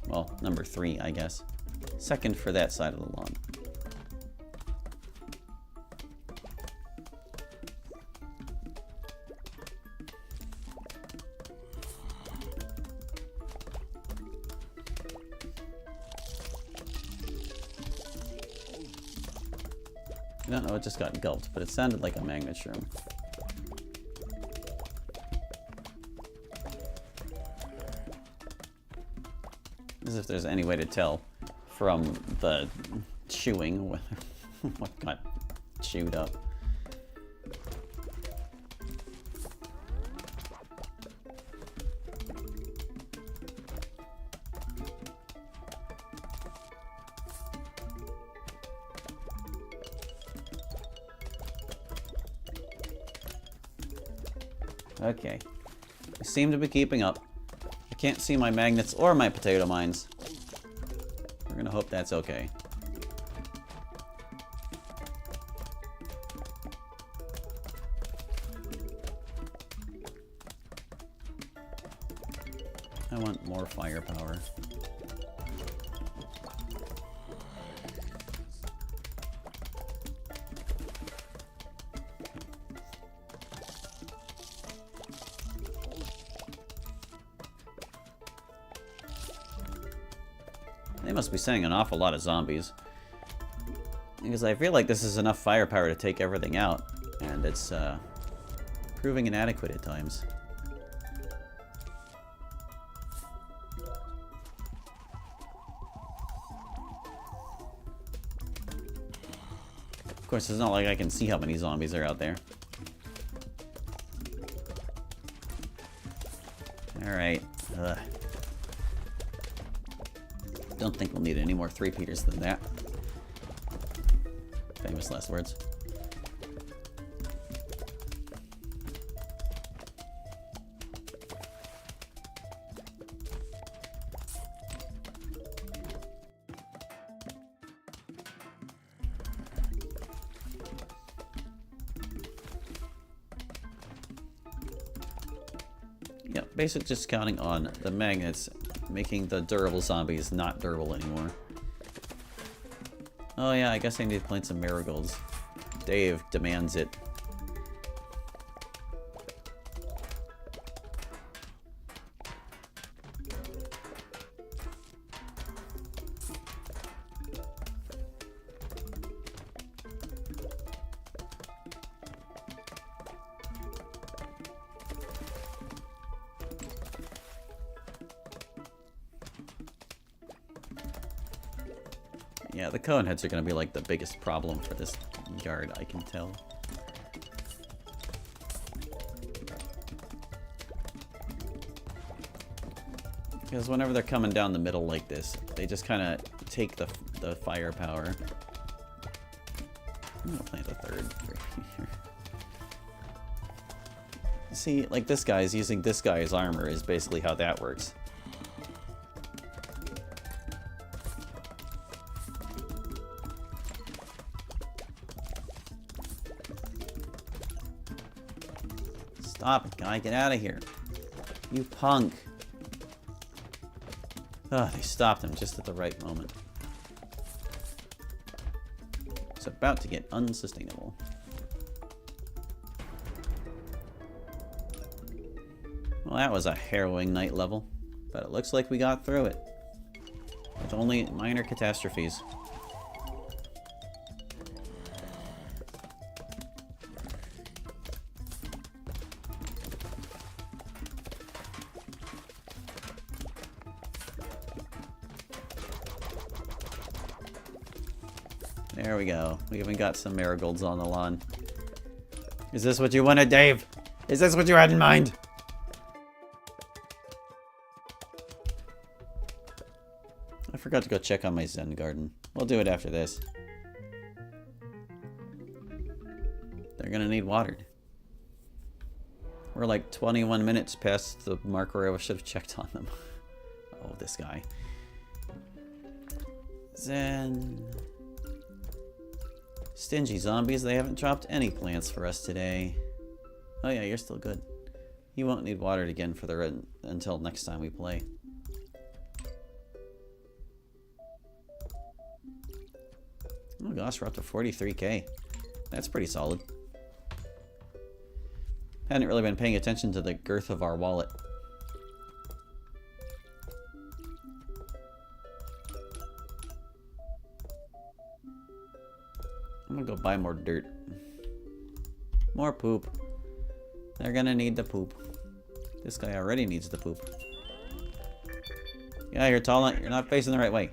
Well, number 3, I guess. Second for that side of the lawn. I don't know, it just got gulped, but it sounded like a magnet shroom. As if there's any way to tell from the chewing what got chewed up. Okay, I seem to be keeping up. I can't see my magnets or my potato mines. We're gonna hope that's okay. I want more firepower. They must be sending an awful lot of zombies. Because I feel like this is enough firepower to take everything out. And it's proving inadequate at times. Of course, it's not like I can see how many zombies are out there. Alright. Don't think we'll need any more 3-Peters than that. Famous last words. Yeah, basically just counting on the magnets making the durable zombies not durable anymore. Oh yeah, I guess I need to plant some marigolds. Dave demands it. Yeah, the cone heads are going to be like the biggest problem for this yard, I can tell. Because whenever they're coming down the middle like this, they just kind of take the firepower. I'm going to plant a third right here. See, like this guy's using this guy's armor is basically how that works. Stop it, guy. Get out of here. You punk. Oh, they stopped him just at the right moment. It's about to get unsustainable. Well, that was a harrowing night level, but it looks like we got through it. With only minor catastrophes. There we go. We even got some marigolds on the lawn. Is this what you wanted, Dave? Is this what you had in mind? I forgot to go check on my Zen garden. We'll do it after this. They're gonna need watered. We're like 21 minutes past the mark where I should have checked on them. Oh, this guy. Zen. Stingy zombies, they haven't dropped any plants for us today. Oh yeah, you're still good. You won't need watered again for until next time we play. Oh gosh, we're up to 43k. That's pretty solid. Hadn't really been paying attention to the girth of our wallet. I'm gonna go buy more dirt. More poop. They're gonna need the poop. This guy already needs the poop. Yeah, you're tall. You're not facing the right way.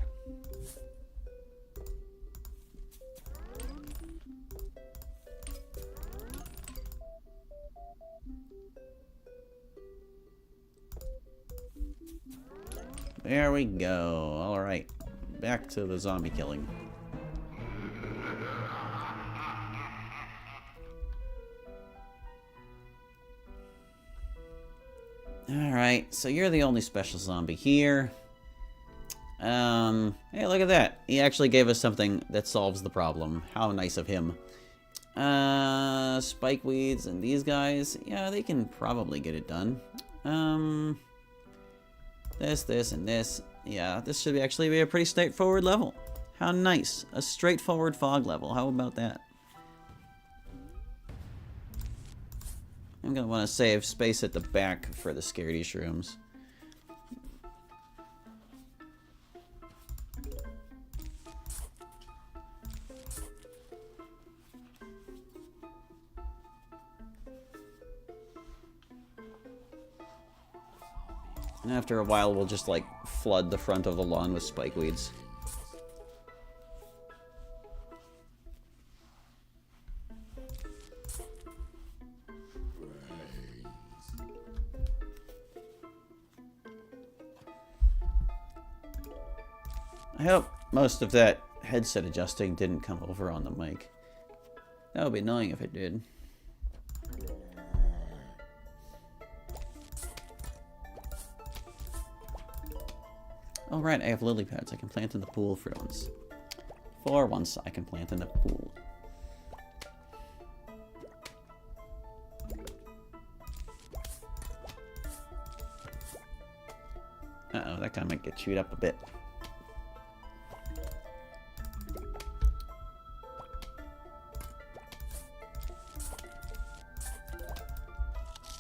There we go. Alright. Back to the zombie killing. Alright, so you're the only special zombie here. Hey, look at that. He actually gave us something that solves the problem. How nice of him. Spike weeds and these guys. Yeah, they can probably get it done. This, and this. Yeah, this should actually be a pretty straightforward level. How nice. A straightforward fog level. How about that? I'm going to want to save space at the back for the scaredy shrooms. And after a while, we'll just, like, flood the front of the lawn with spike weeds. I hope most of that headset adjusting didn't come over on the mic. That would be annoying if it did. Oh right, I have lily pads I can plant in the pool for once. For once I can plant in the pool. Uh-oh, that guy might get chewed up a bit.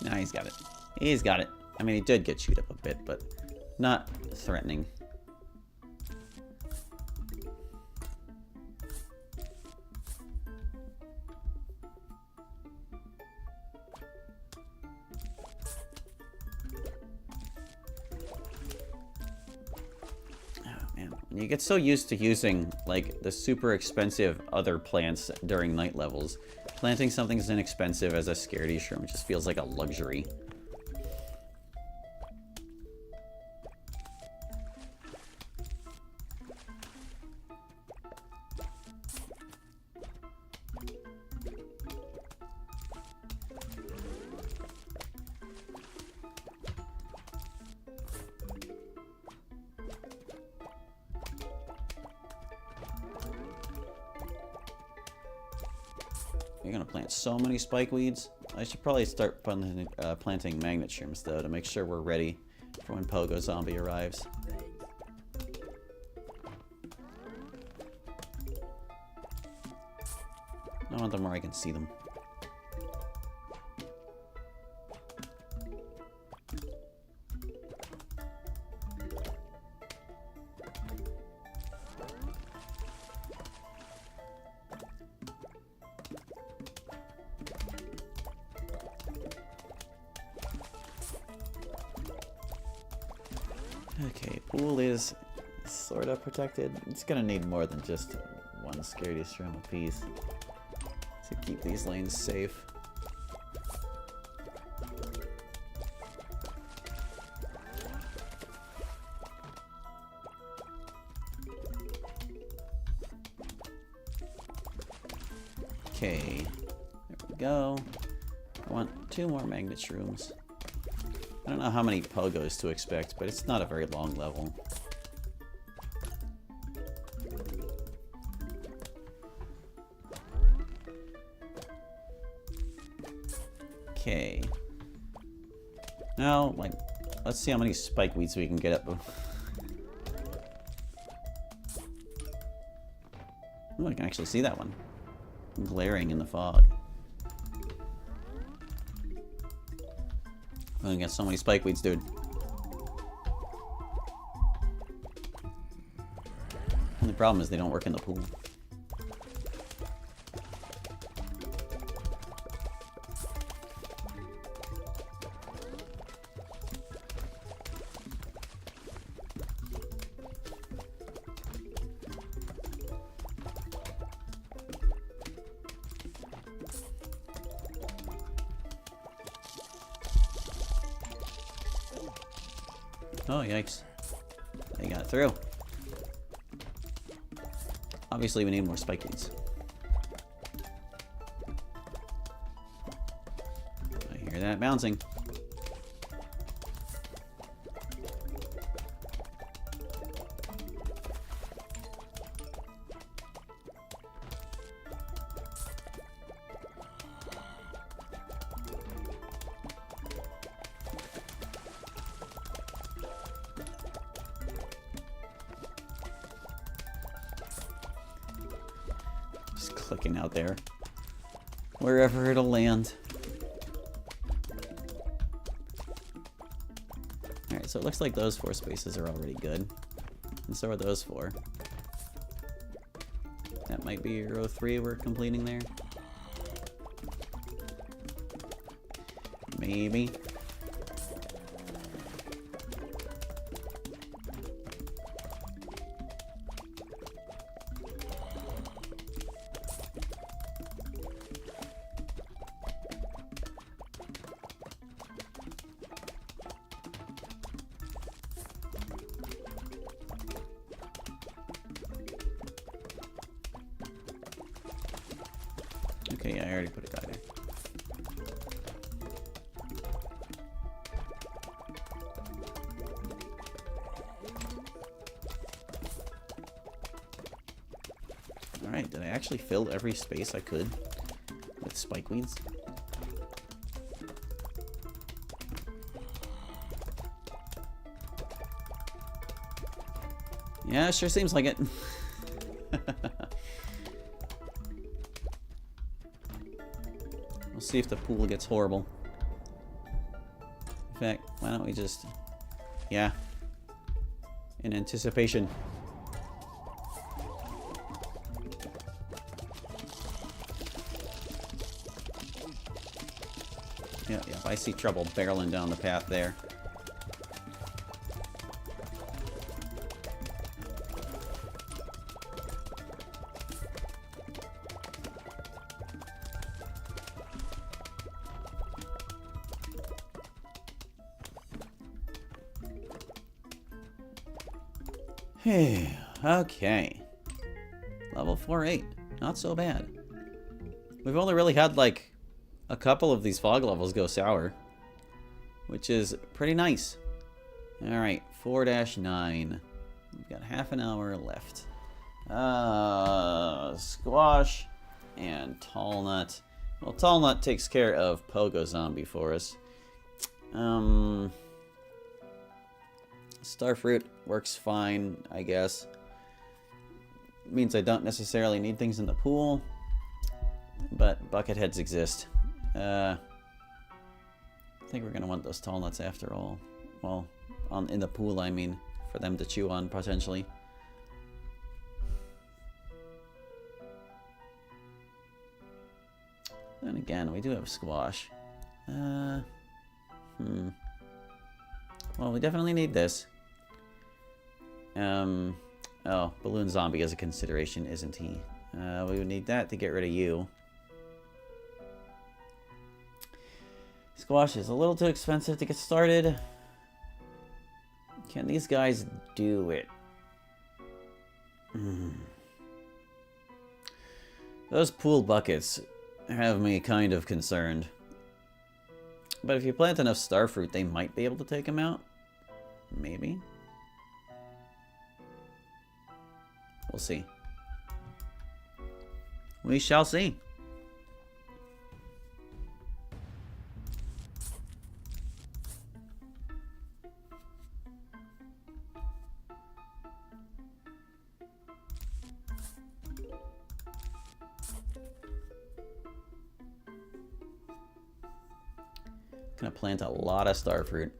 Nah, he's got it. He's got it. I mean, he did get chewed up a bit, but not threatening. You get so used to using, like, the super expensive other plants during night levels. Planting something as inexpensive as a scaredy shroom just feels like a luxury. You're gonna plant so many spike weeds. I should probably start planting magnet shrooms though to make sure we're ready for when Pogo Zombie arrives. I want them where I can see them. Okay, pool is sort of protected. It's gonna need more than just one scaredy shrimp apiece to keep these lanes safe. Okay, there we go. I want 2 more magnet shrooms. I don't know how many pogos to expect, but it's not a very long level. Okay. Now, like, let's see how many spike weeds we can get up. Oh, I can actually see that one. Glaring in the fog. I'm gonna get so many spike weeds, dude. Only problem is they don't work in the pool. Oh, yikes. They got through. Obviously, we need more spike weeds. I hear that bouncing. Just clicking out there. Wherever it'll land. Alright, so it looks like those 4 spaces are already good. And so are those 4. That might be row 3 we're completing there. Maybe. Okay, yeah, I already put a guy there. Alright, did I actually fill every space I could with spike weeds? Yeah, it sure seems like it. We'll see if the pool gets horrible. In fact, why don't we just... Yeah. In anticipation. Yeah, I see trouble barreling down the path there. Okay. Level 4-8. Not so bad. We've only really had like a couple of these fog levels go sour, which is pretty nice. Alright, 4-9. We've got half an hour left. Squash and Tall Nut. Well, Tall Nut takes care of Pogo Zombie for us. Starfruit works fine, I guess. Means I don't necessarily need things in the pool, but bucket heads exist. I think we're gonna want those tall nuts after all. Well, in the pool, I mean, for them to chew on potentially. Then again, we do have squash. Well, we definitely need this. Oh, balloon zombie is a consideration, isn't he? We would need that to get rid of you. Squash is a little too expensive to get started. Can these guys do it? Those pool buckets have me kind of concerned. But if you plant enough starfruit, they might be able to take them out. Maybe. We'll see. We shall see. Gonna plant a lot of starfruit.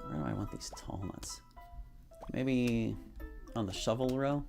Where do I want these tall nuts? Maybe on the shovel row?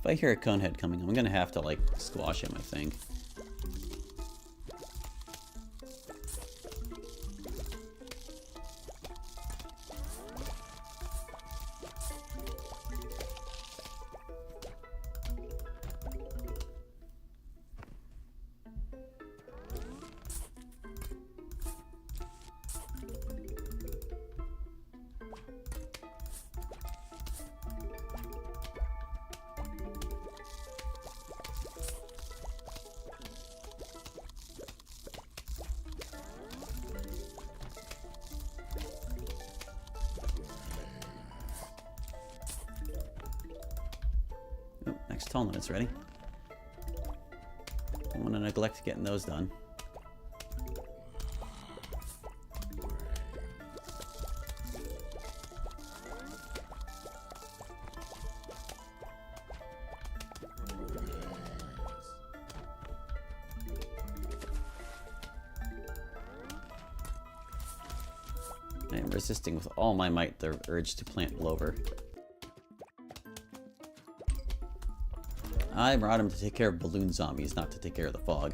If I hear a conehead coming, I'm gonna have to, like, squash him, I think. Next tall nut is ready. Don't want to neglect getting those done. I am resisting with all my might the urge to plant Lover. I brought him to take care of balloon zombies, not to take care of the fog.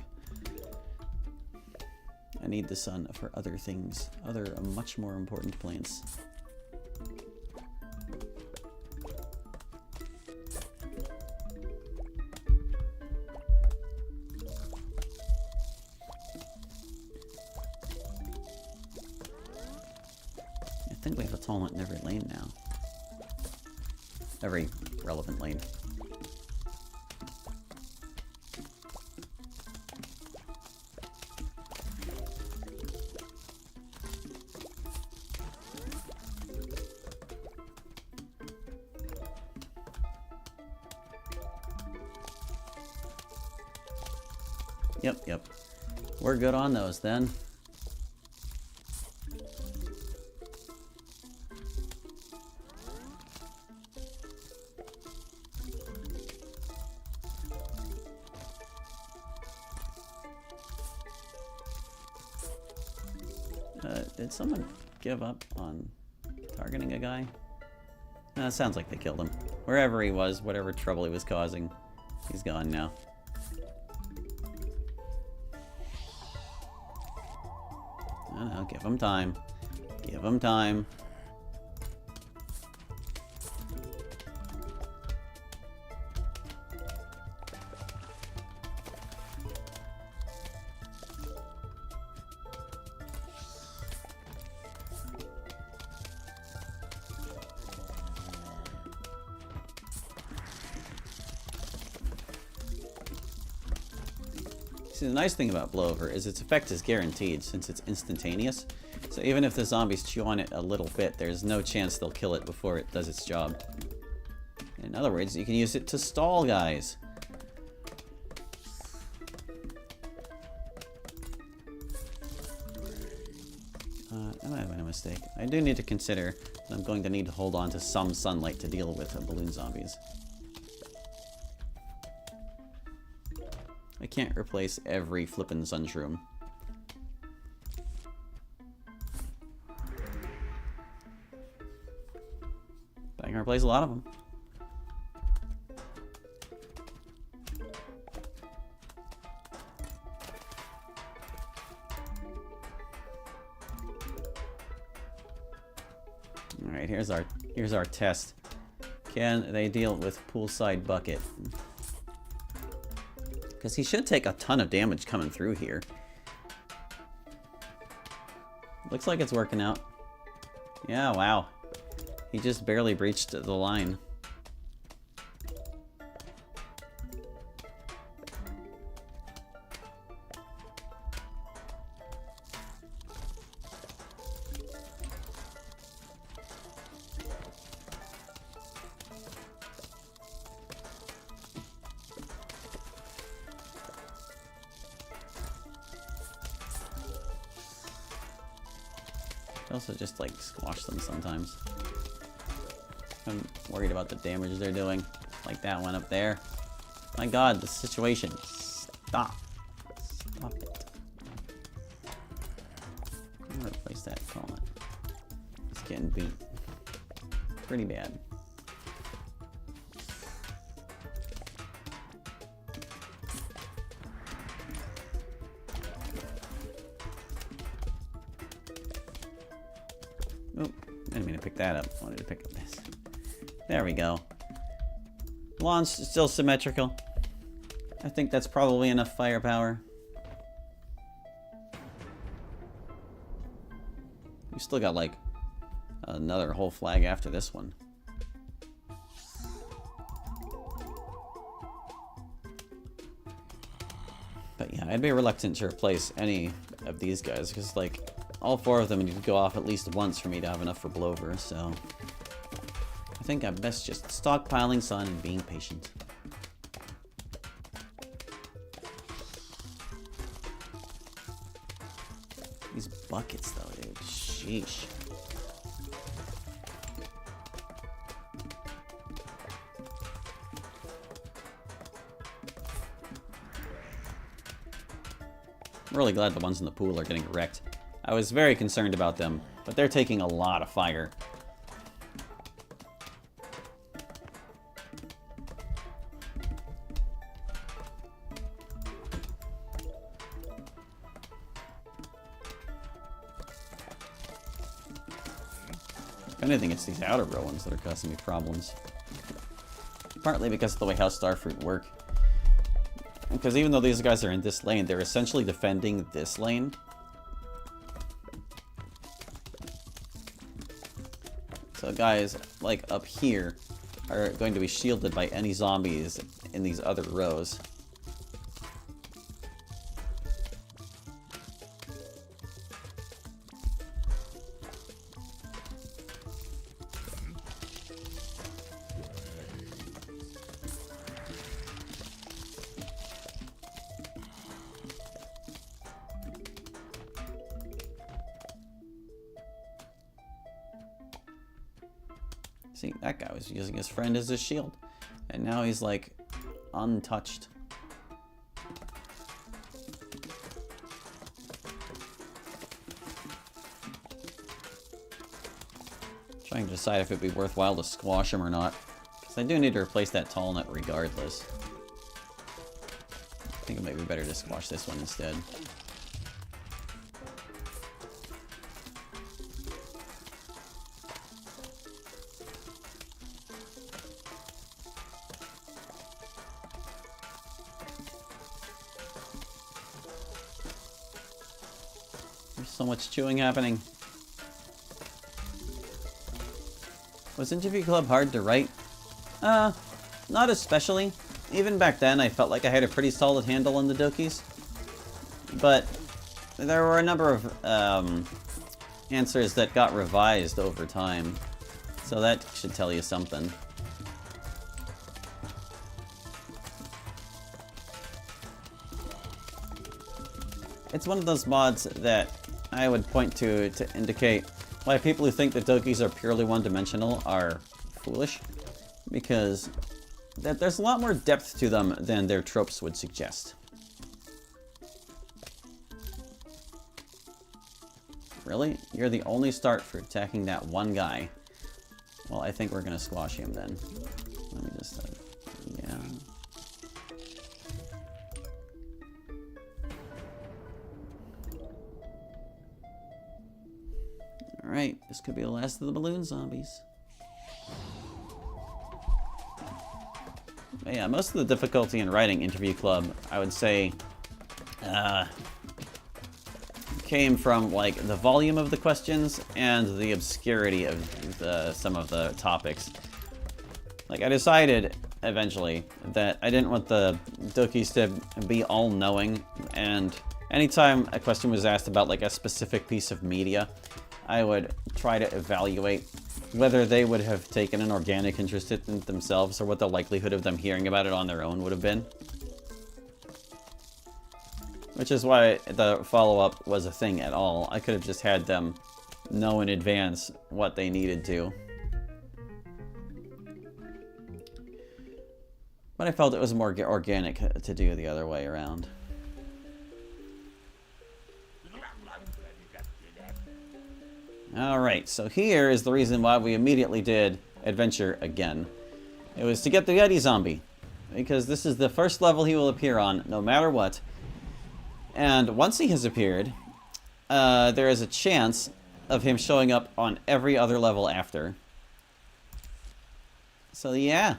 I need the sun for other things, other much more important plants. I think we have a tall nut in every lane now. Every relevant lane. Yep. We're good on those then. Did someone give up on targeting a guy? No, it sounds like they killed him. Wherever he was, whatever trouble he was causing, he's gone now. I don't know, give him time. Give him time. See, the nice thing about blowover is its effect is guaranteed since it's instantaneous. So even if the zombies chew on it a little bit, there's no chance they'll kill it before it does its job. In other words, you can use it to stall guys. Am I having a mistake? I do need to consider that I'm going to need to hold on to some sunlight to deal with balloon zombies. I can't replace every flippin' sunshroom. But I can replace a lot of them. Alright, here's our test. Can they deal with poolside bucket? Because he should take a ton of damage coming through here. Looks like it's working out. Yeah, wow. He just barely breached the line. Also just like squash them sometimes. I'm worried about the damage they're doing. Like that one up there. My god, the situation. Stop. Stop it. I'm gonna replace that column. It's getting beat. Pretty bad. Oh, I didn't mean to pick that up. I wanted to pick up this. There we go. Lawn's still symmetrical. I think that's probably enough firepower. We still got like another whole flag after this one. But yeah, I'd be reluctant to replace any of these guys because like all four of them need to go off at least once for me to have enough for blowover, so I think I'm best just stockpiling sun and being patient. These buckets though, dude. Sheesh. I'm really glad the ones in the pool are getting wrecked. I was very concerned about them, but they're taking a lot of fire. If anything, it's these outer row ones that are causing me problems. Partly because of the way how Starfruit work. Because even though these guys are in this lane, they're essentially defending this lane. So guys, like up here, are going to be shielded by any zombies in these other rows. See, that guy was using his friend as a shield. And now he's like untouched. Trying to decide if it'd be worthwhile to squash him or not. Because I do need to replace that tall nut regardless. I think it might be better to squash this one instead. There's so much chewing happening. Was Interview Club hard to write? Not especially. Even back then, I felt like I had a pretty solid handle on the Dokis. But there were a number of answers that got revised over time. So that should tell you something. It's one of those mods that I would point to indicate why people who think that Dokis are purely one-dimensional are foolish. Because there's a lot more depth to them than their tropes would suggest. Really? You're the only start for attacking that one guy. Well, I think we're gonna squash him then. Let me just, yeah. Alright, this could be the last of the balloon zombies. But yeah, most of the difficulty in writing Interview Club, I would say, came from like the volume of the questions and the obscurity of some of the topics. Like, I decided eventually that I didn't want the Dokis to be all-knowing, and anytime a question was asked about like a specific piece of media, I would try to evaluate whether they would have taken an organic interest in it themselves, or what the likelihood of them hearing about it on their own would have been. Which is why the follow-up was a thing at all. I could have just had them know in advance what they needed to. But I felt it was more organic to do the other way around. Alright, so here is the reason why we immediately did Adventure again. It was to get the Yeti Zombie. Because this is the first level he will appear on, no matter what. And once he has appeared, there is a chance of him showing up on every other level after. So yeah,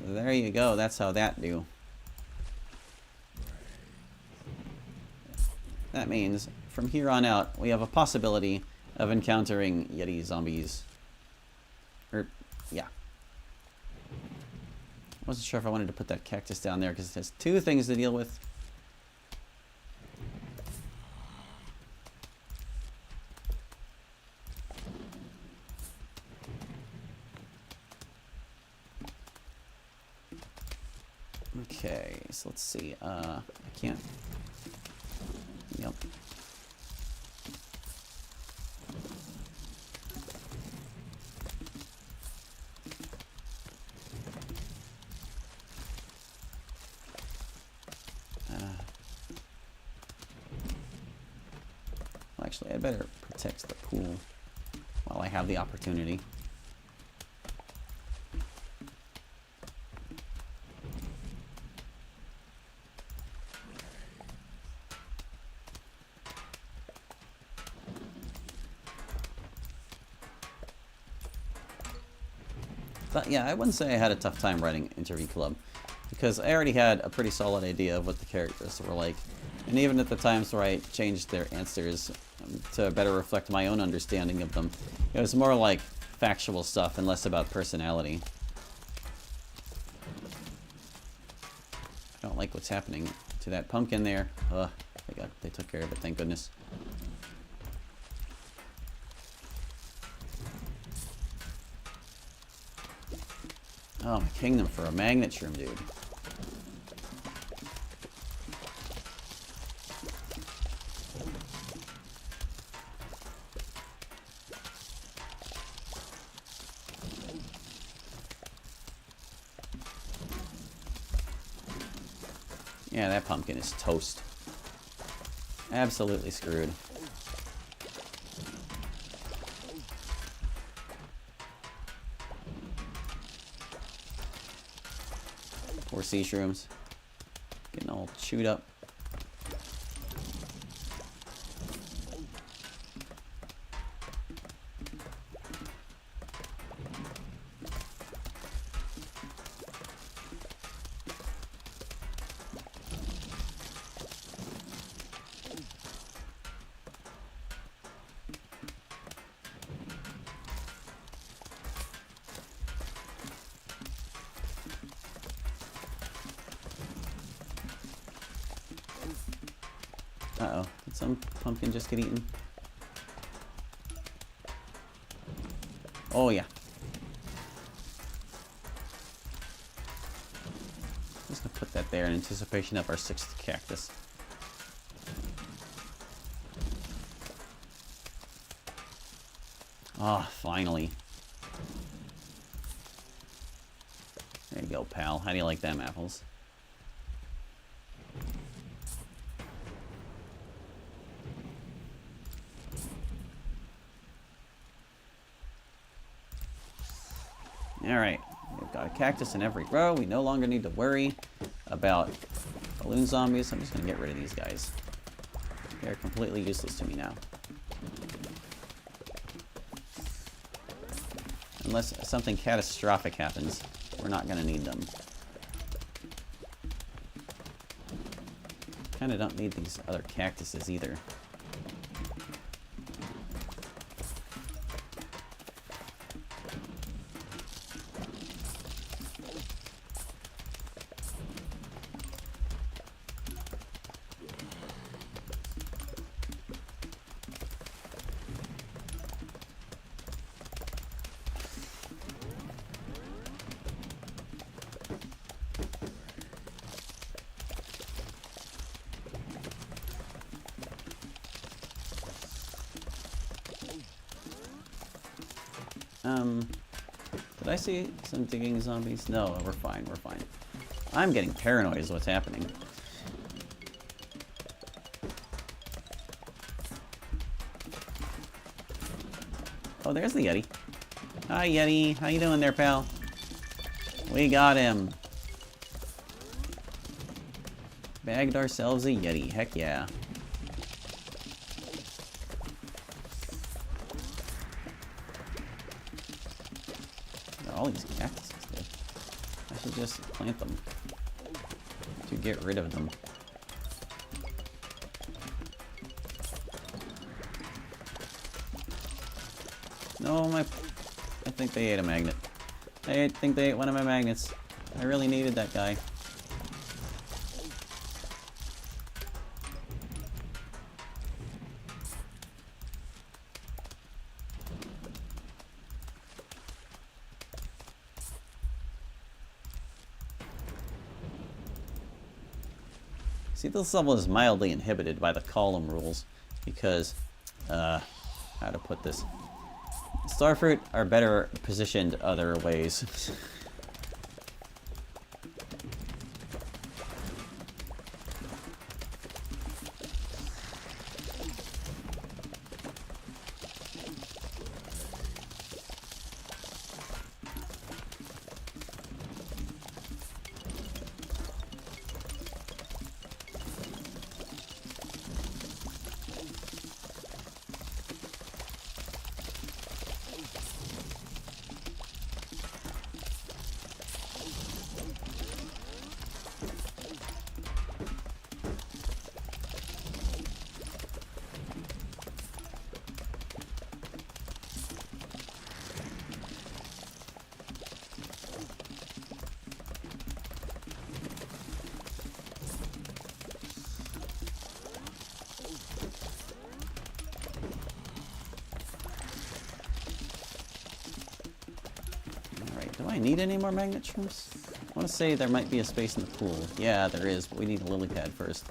there you go. That's how that do. That means, from here on out, we have a possibility of encountering Yeti zombies. Yeah. Wasn't sure if I wanted to put that cactus down there because it has two things to deal with. Okay, so let's see. I can't. Yep. Well, actually, I better protect the pool while I have the opportunity. But yeah, I wouldn't say I had a tough time writing Interview Club, because I already had a pretty solid idea of what the characters were like. And even at the times where I changed their answers to better reflect my own understanding of them, it was more like factual stuff and less about personality. I don't like what's happening to that pumpkin there. Ugh, they took care of it, thank goodness. Oh, my kingdom for a magnet shroom, dude. Yeah, that pumpkin is toast. Absolutely screwed. Poor sea shrooms. Getting all chewed up. Uh-oh. Did some pumpkin just get eaten? Oh, yeah. Just gonna put that there in anticipation of our 6th cactus. Ah, finally. There you go, pal. How do you like them apples? Alright, we've got a cactus in every row. We no longer need to worry about balloon zombies. I'm just going to get rid of these guys. They're completely useless to me now. Unless something catastrophic happens, we're not going to need them. Kind of don't need these other cactuses either. Did I see some digging zombies? No, we're fine, we're fine. I'm getting paranoid is what's happening. Oh, there's the Yeti. Hi, Yeti. How you doing there, pal? We got him. Bagged ourselves a Yeti. Heck yeah. All these cactuses, dude. I should just plant them to get rid of them. No, I think they ate a magnet. I think they ate one of my magnets. I really needed that guy. See, this level is mildly inhibited by the column rules because, how to put this? Starfruit are better positioned other ways. Do I need any more magnet shrooms? I want to say there might be a space in the pool. Yeah, there is, but we need a lily pad first.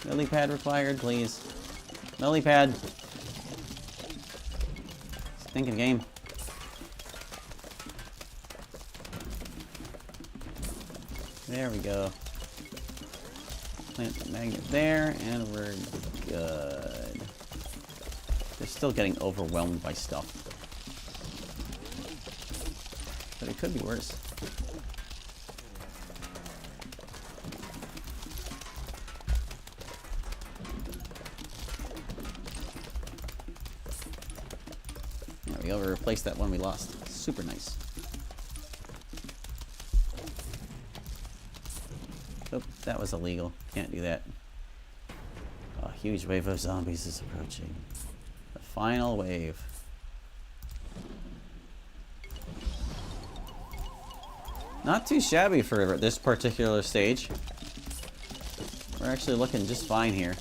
Lily pad required, please. Lily pad. Stinking game. There we go. Plant the magnet there, and we're good. They're still getting overwhelmed by stuff. could be worse. There we go, we replaced that one we lost. Super nice. Oh, that was illegal. Can't do that. A huge wave of zombies is approaching. The final wave. Not too shabby for this particular stage. We're actually looking just fine here.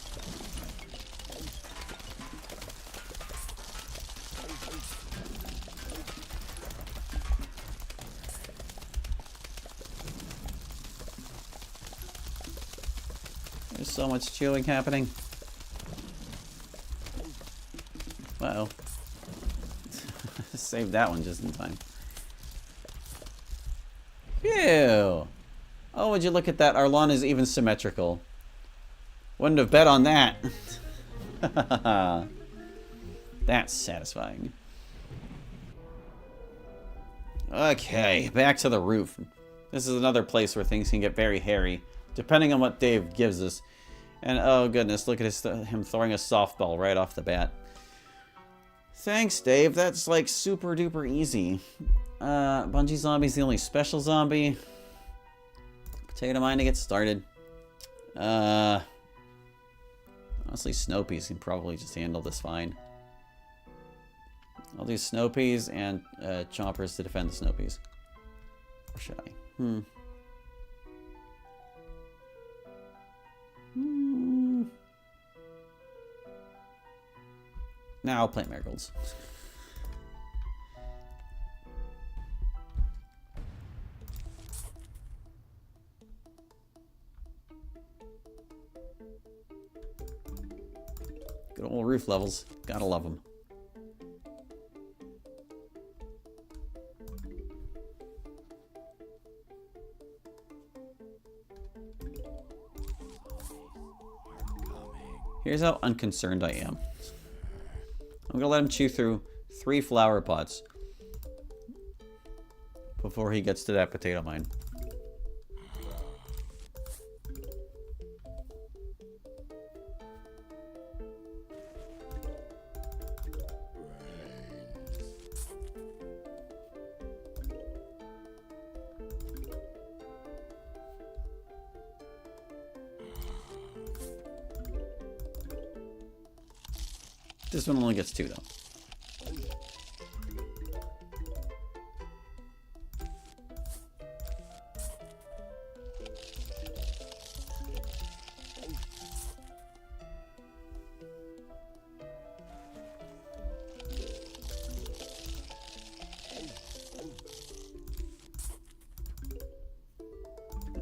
There's so much chewing happening. Uh-oh. Saved that one just in time. Phew! Oh, would you look at that? Our lawn is even symmetrical. Wouldn't have bet on that. That's satisfying. Okay, back to the roof. This is another place where things can get very hairy, depending on what Dave gives us. And oh goodness, look at him throwing a softball right off the bat. Thanks, Dave. That's like super duper easy. Bungee Zombie's the only special zombie. Potato Mine to get started. Honestly, Snow Peas can probably just handle this fine. I'll do Snow Peas and Chompers to defend the Snow Peas. Or should I? Now I'll plant marigolds. Good old roof levels. Gotta love them. Here's how unconcerned I am. I'm gonna let him chew through 3 flower pots before he gets to that potato mine. This one only gets 2 though.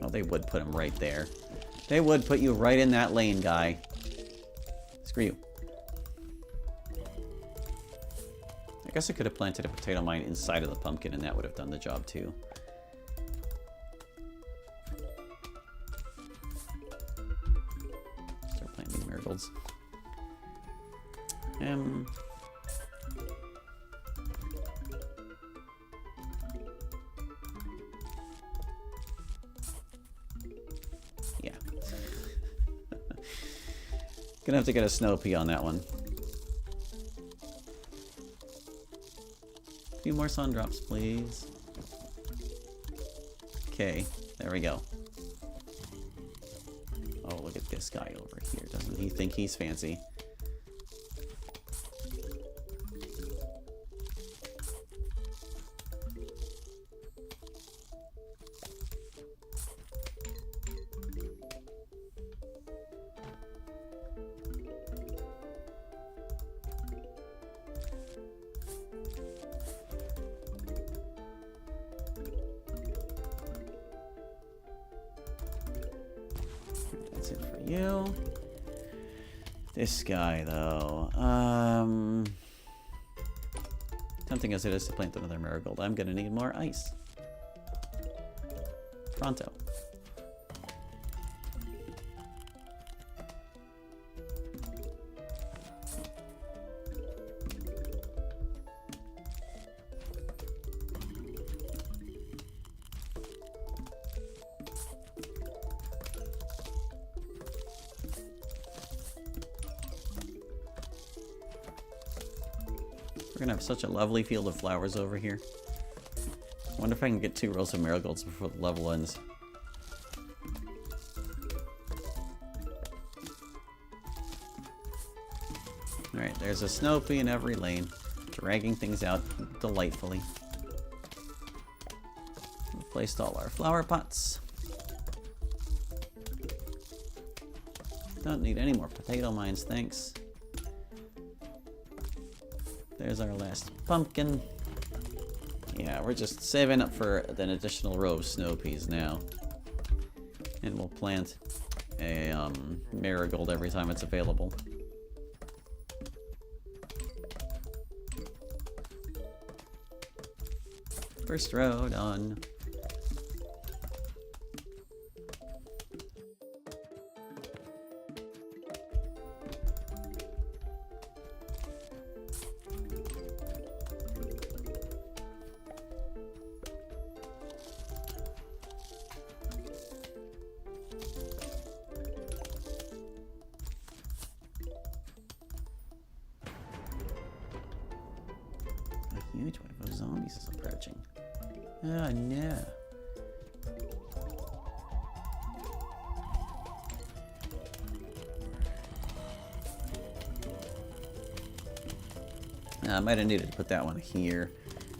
Oh, they would put him right there. They would put you right in that lane, guy. Screw you. I guess I could have planted a potato mine inside of the pumpkin and that would have done the job too. Start planting marigolds. Yeah. Gonna have to get a snow pea on that one. A few more sun drops, please. Okay, there we go. Oh, look at this guy over here. Doesn't he think he's fancy? That's it for you. This guy, though. Tempting as it is to plant another marigold, I'm gonna need more ice. Pronto. We're gonna have such a lovely field of flowers over here. I wonder if I can get 2 rows of marigolds before the level ends. Alright, there's a snow pea in every lane, dragging things out delightfully. We've placed all our flower pots. Don't need any more potato mines, thanks. There's our last pumpkin. Yeah, we're just saving up for an additional row of snow peas now. And we'll plant a marigold every time it's available. First row done. A huge wave of zombies is approaching. Oh no. I might have needed to put that one here.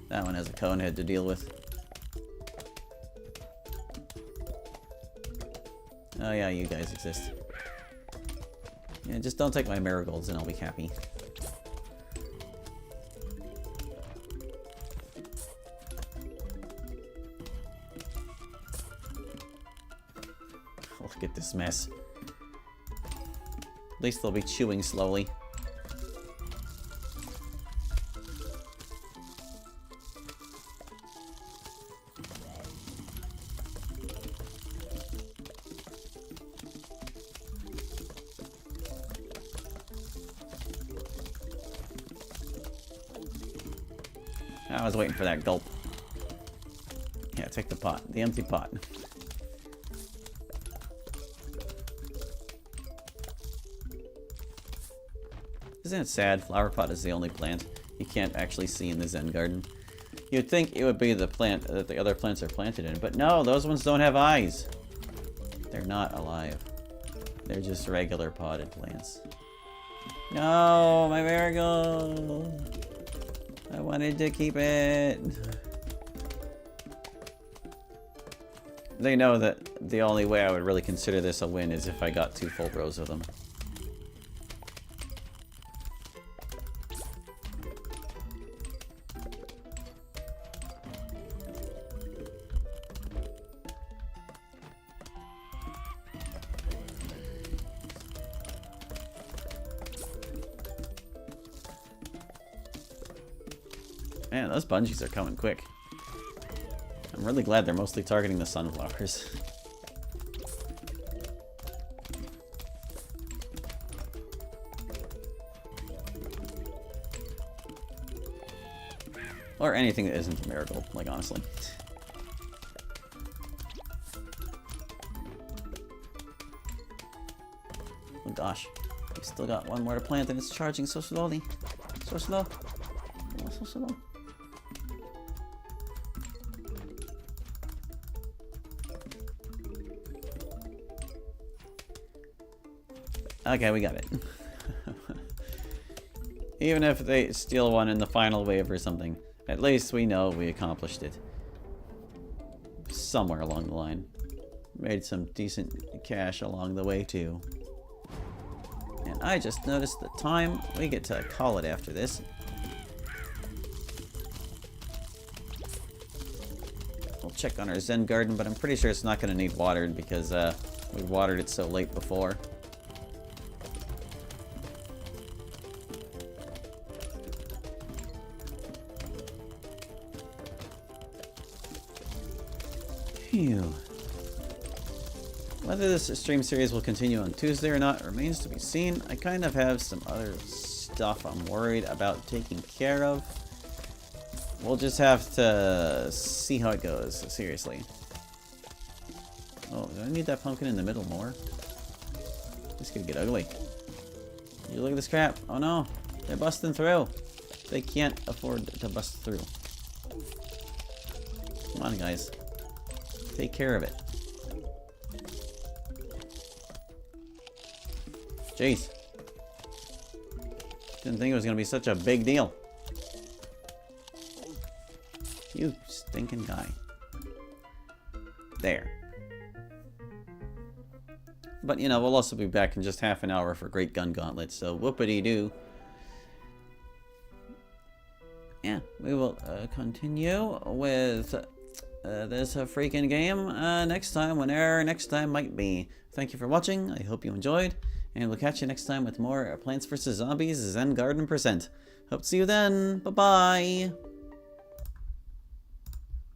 That one has a cone head to deal with. Oh yeah, you guys exist. Yeah, just don't take my marigolds and I'll be happy. Look at this mess. At least they'll be chewing slowly. I was waiting for that gulp. Yeah, take the pot. The empty pot. Isn't it sad? Flower pot is the only plant you can't actually see in the Zen garden. You'd think it would be the plant that the other plants are planted in, but no, those ones don't have eyes. They're not alive. They're just regular potted plants. No, my marigold! I wanted to keep it. They know that the only way I would really consider this a win is if I got 2 full rows of them. Man, those bungees are coming quick. I'm really glad they're mostly targeting the sunflowers. Or anything that isn't a marigold, like honestly. Oh gosh, we still got one more to plant and it's charging so slowly. So slow. Oh, so slow. Okay, we got it. Even if they steal one in the final wave or something, at least we know we accomplished it. Somewhere along the line. Made some decent cash along the way too. And I just noticed the time. We get to call it after this. We'll check on our Zen garden, but I'm pretty sure it's not going to need watered because we watered it so late before. Phew. Whether this stream series will continue on Tuesday or not remains to be seen. I kind of have some other stuff I'm worried about taking care of. We'll just have to see how it goes, seriously. Oh, do I need that pumpkin in the middle more? This could get ugly. You look at this crap. Oh no, they're busting through. They can't afford to bust through. Come on, guys. Take care of it. Jeez. Didn't think it was gonna be such a big deal. You stinking guy. There. But, you know, we'll also be back in just half an hour for Great Gun Gauntlet, so whoopity-doo. Yeah, we will continue with this freaking game next time, whenever next time might be. Thank you for watching. I hope you enjoyed, and we'll catch you next time with more Plants vs. Zombies Zen Garden %. Hope to see you then. Bye-bye.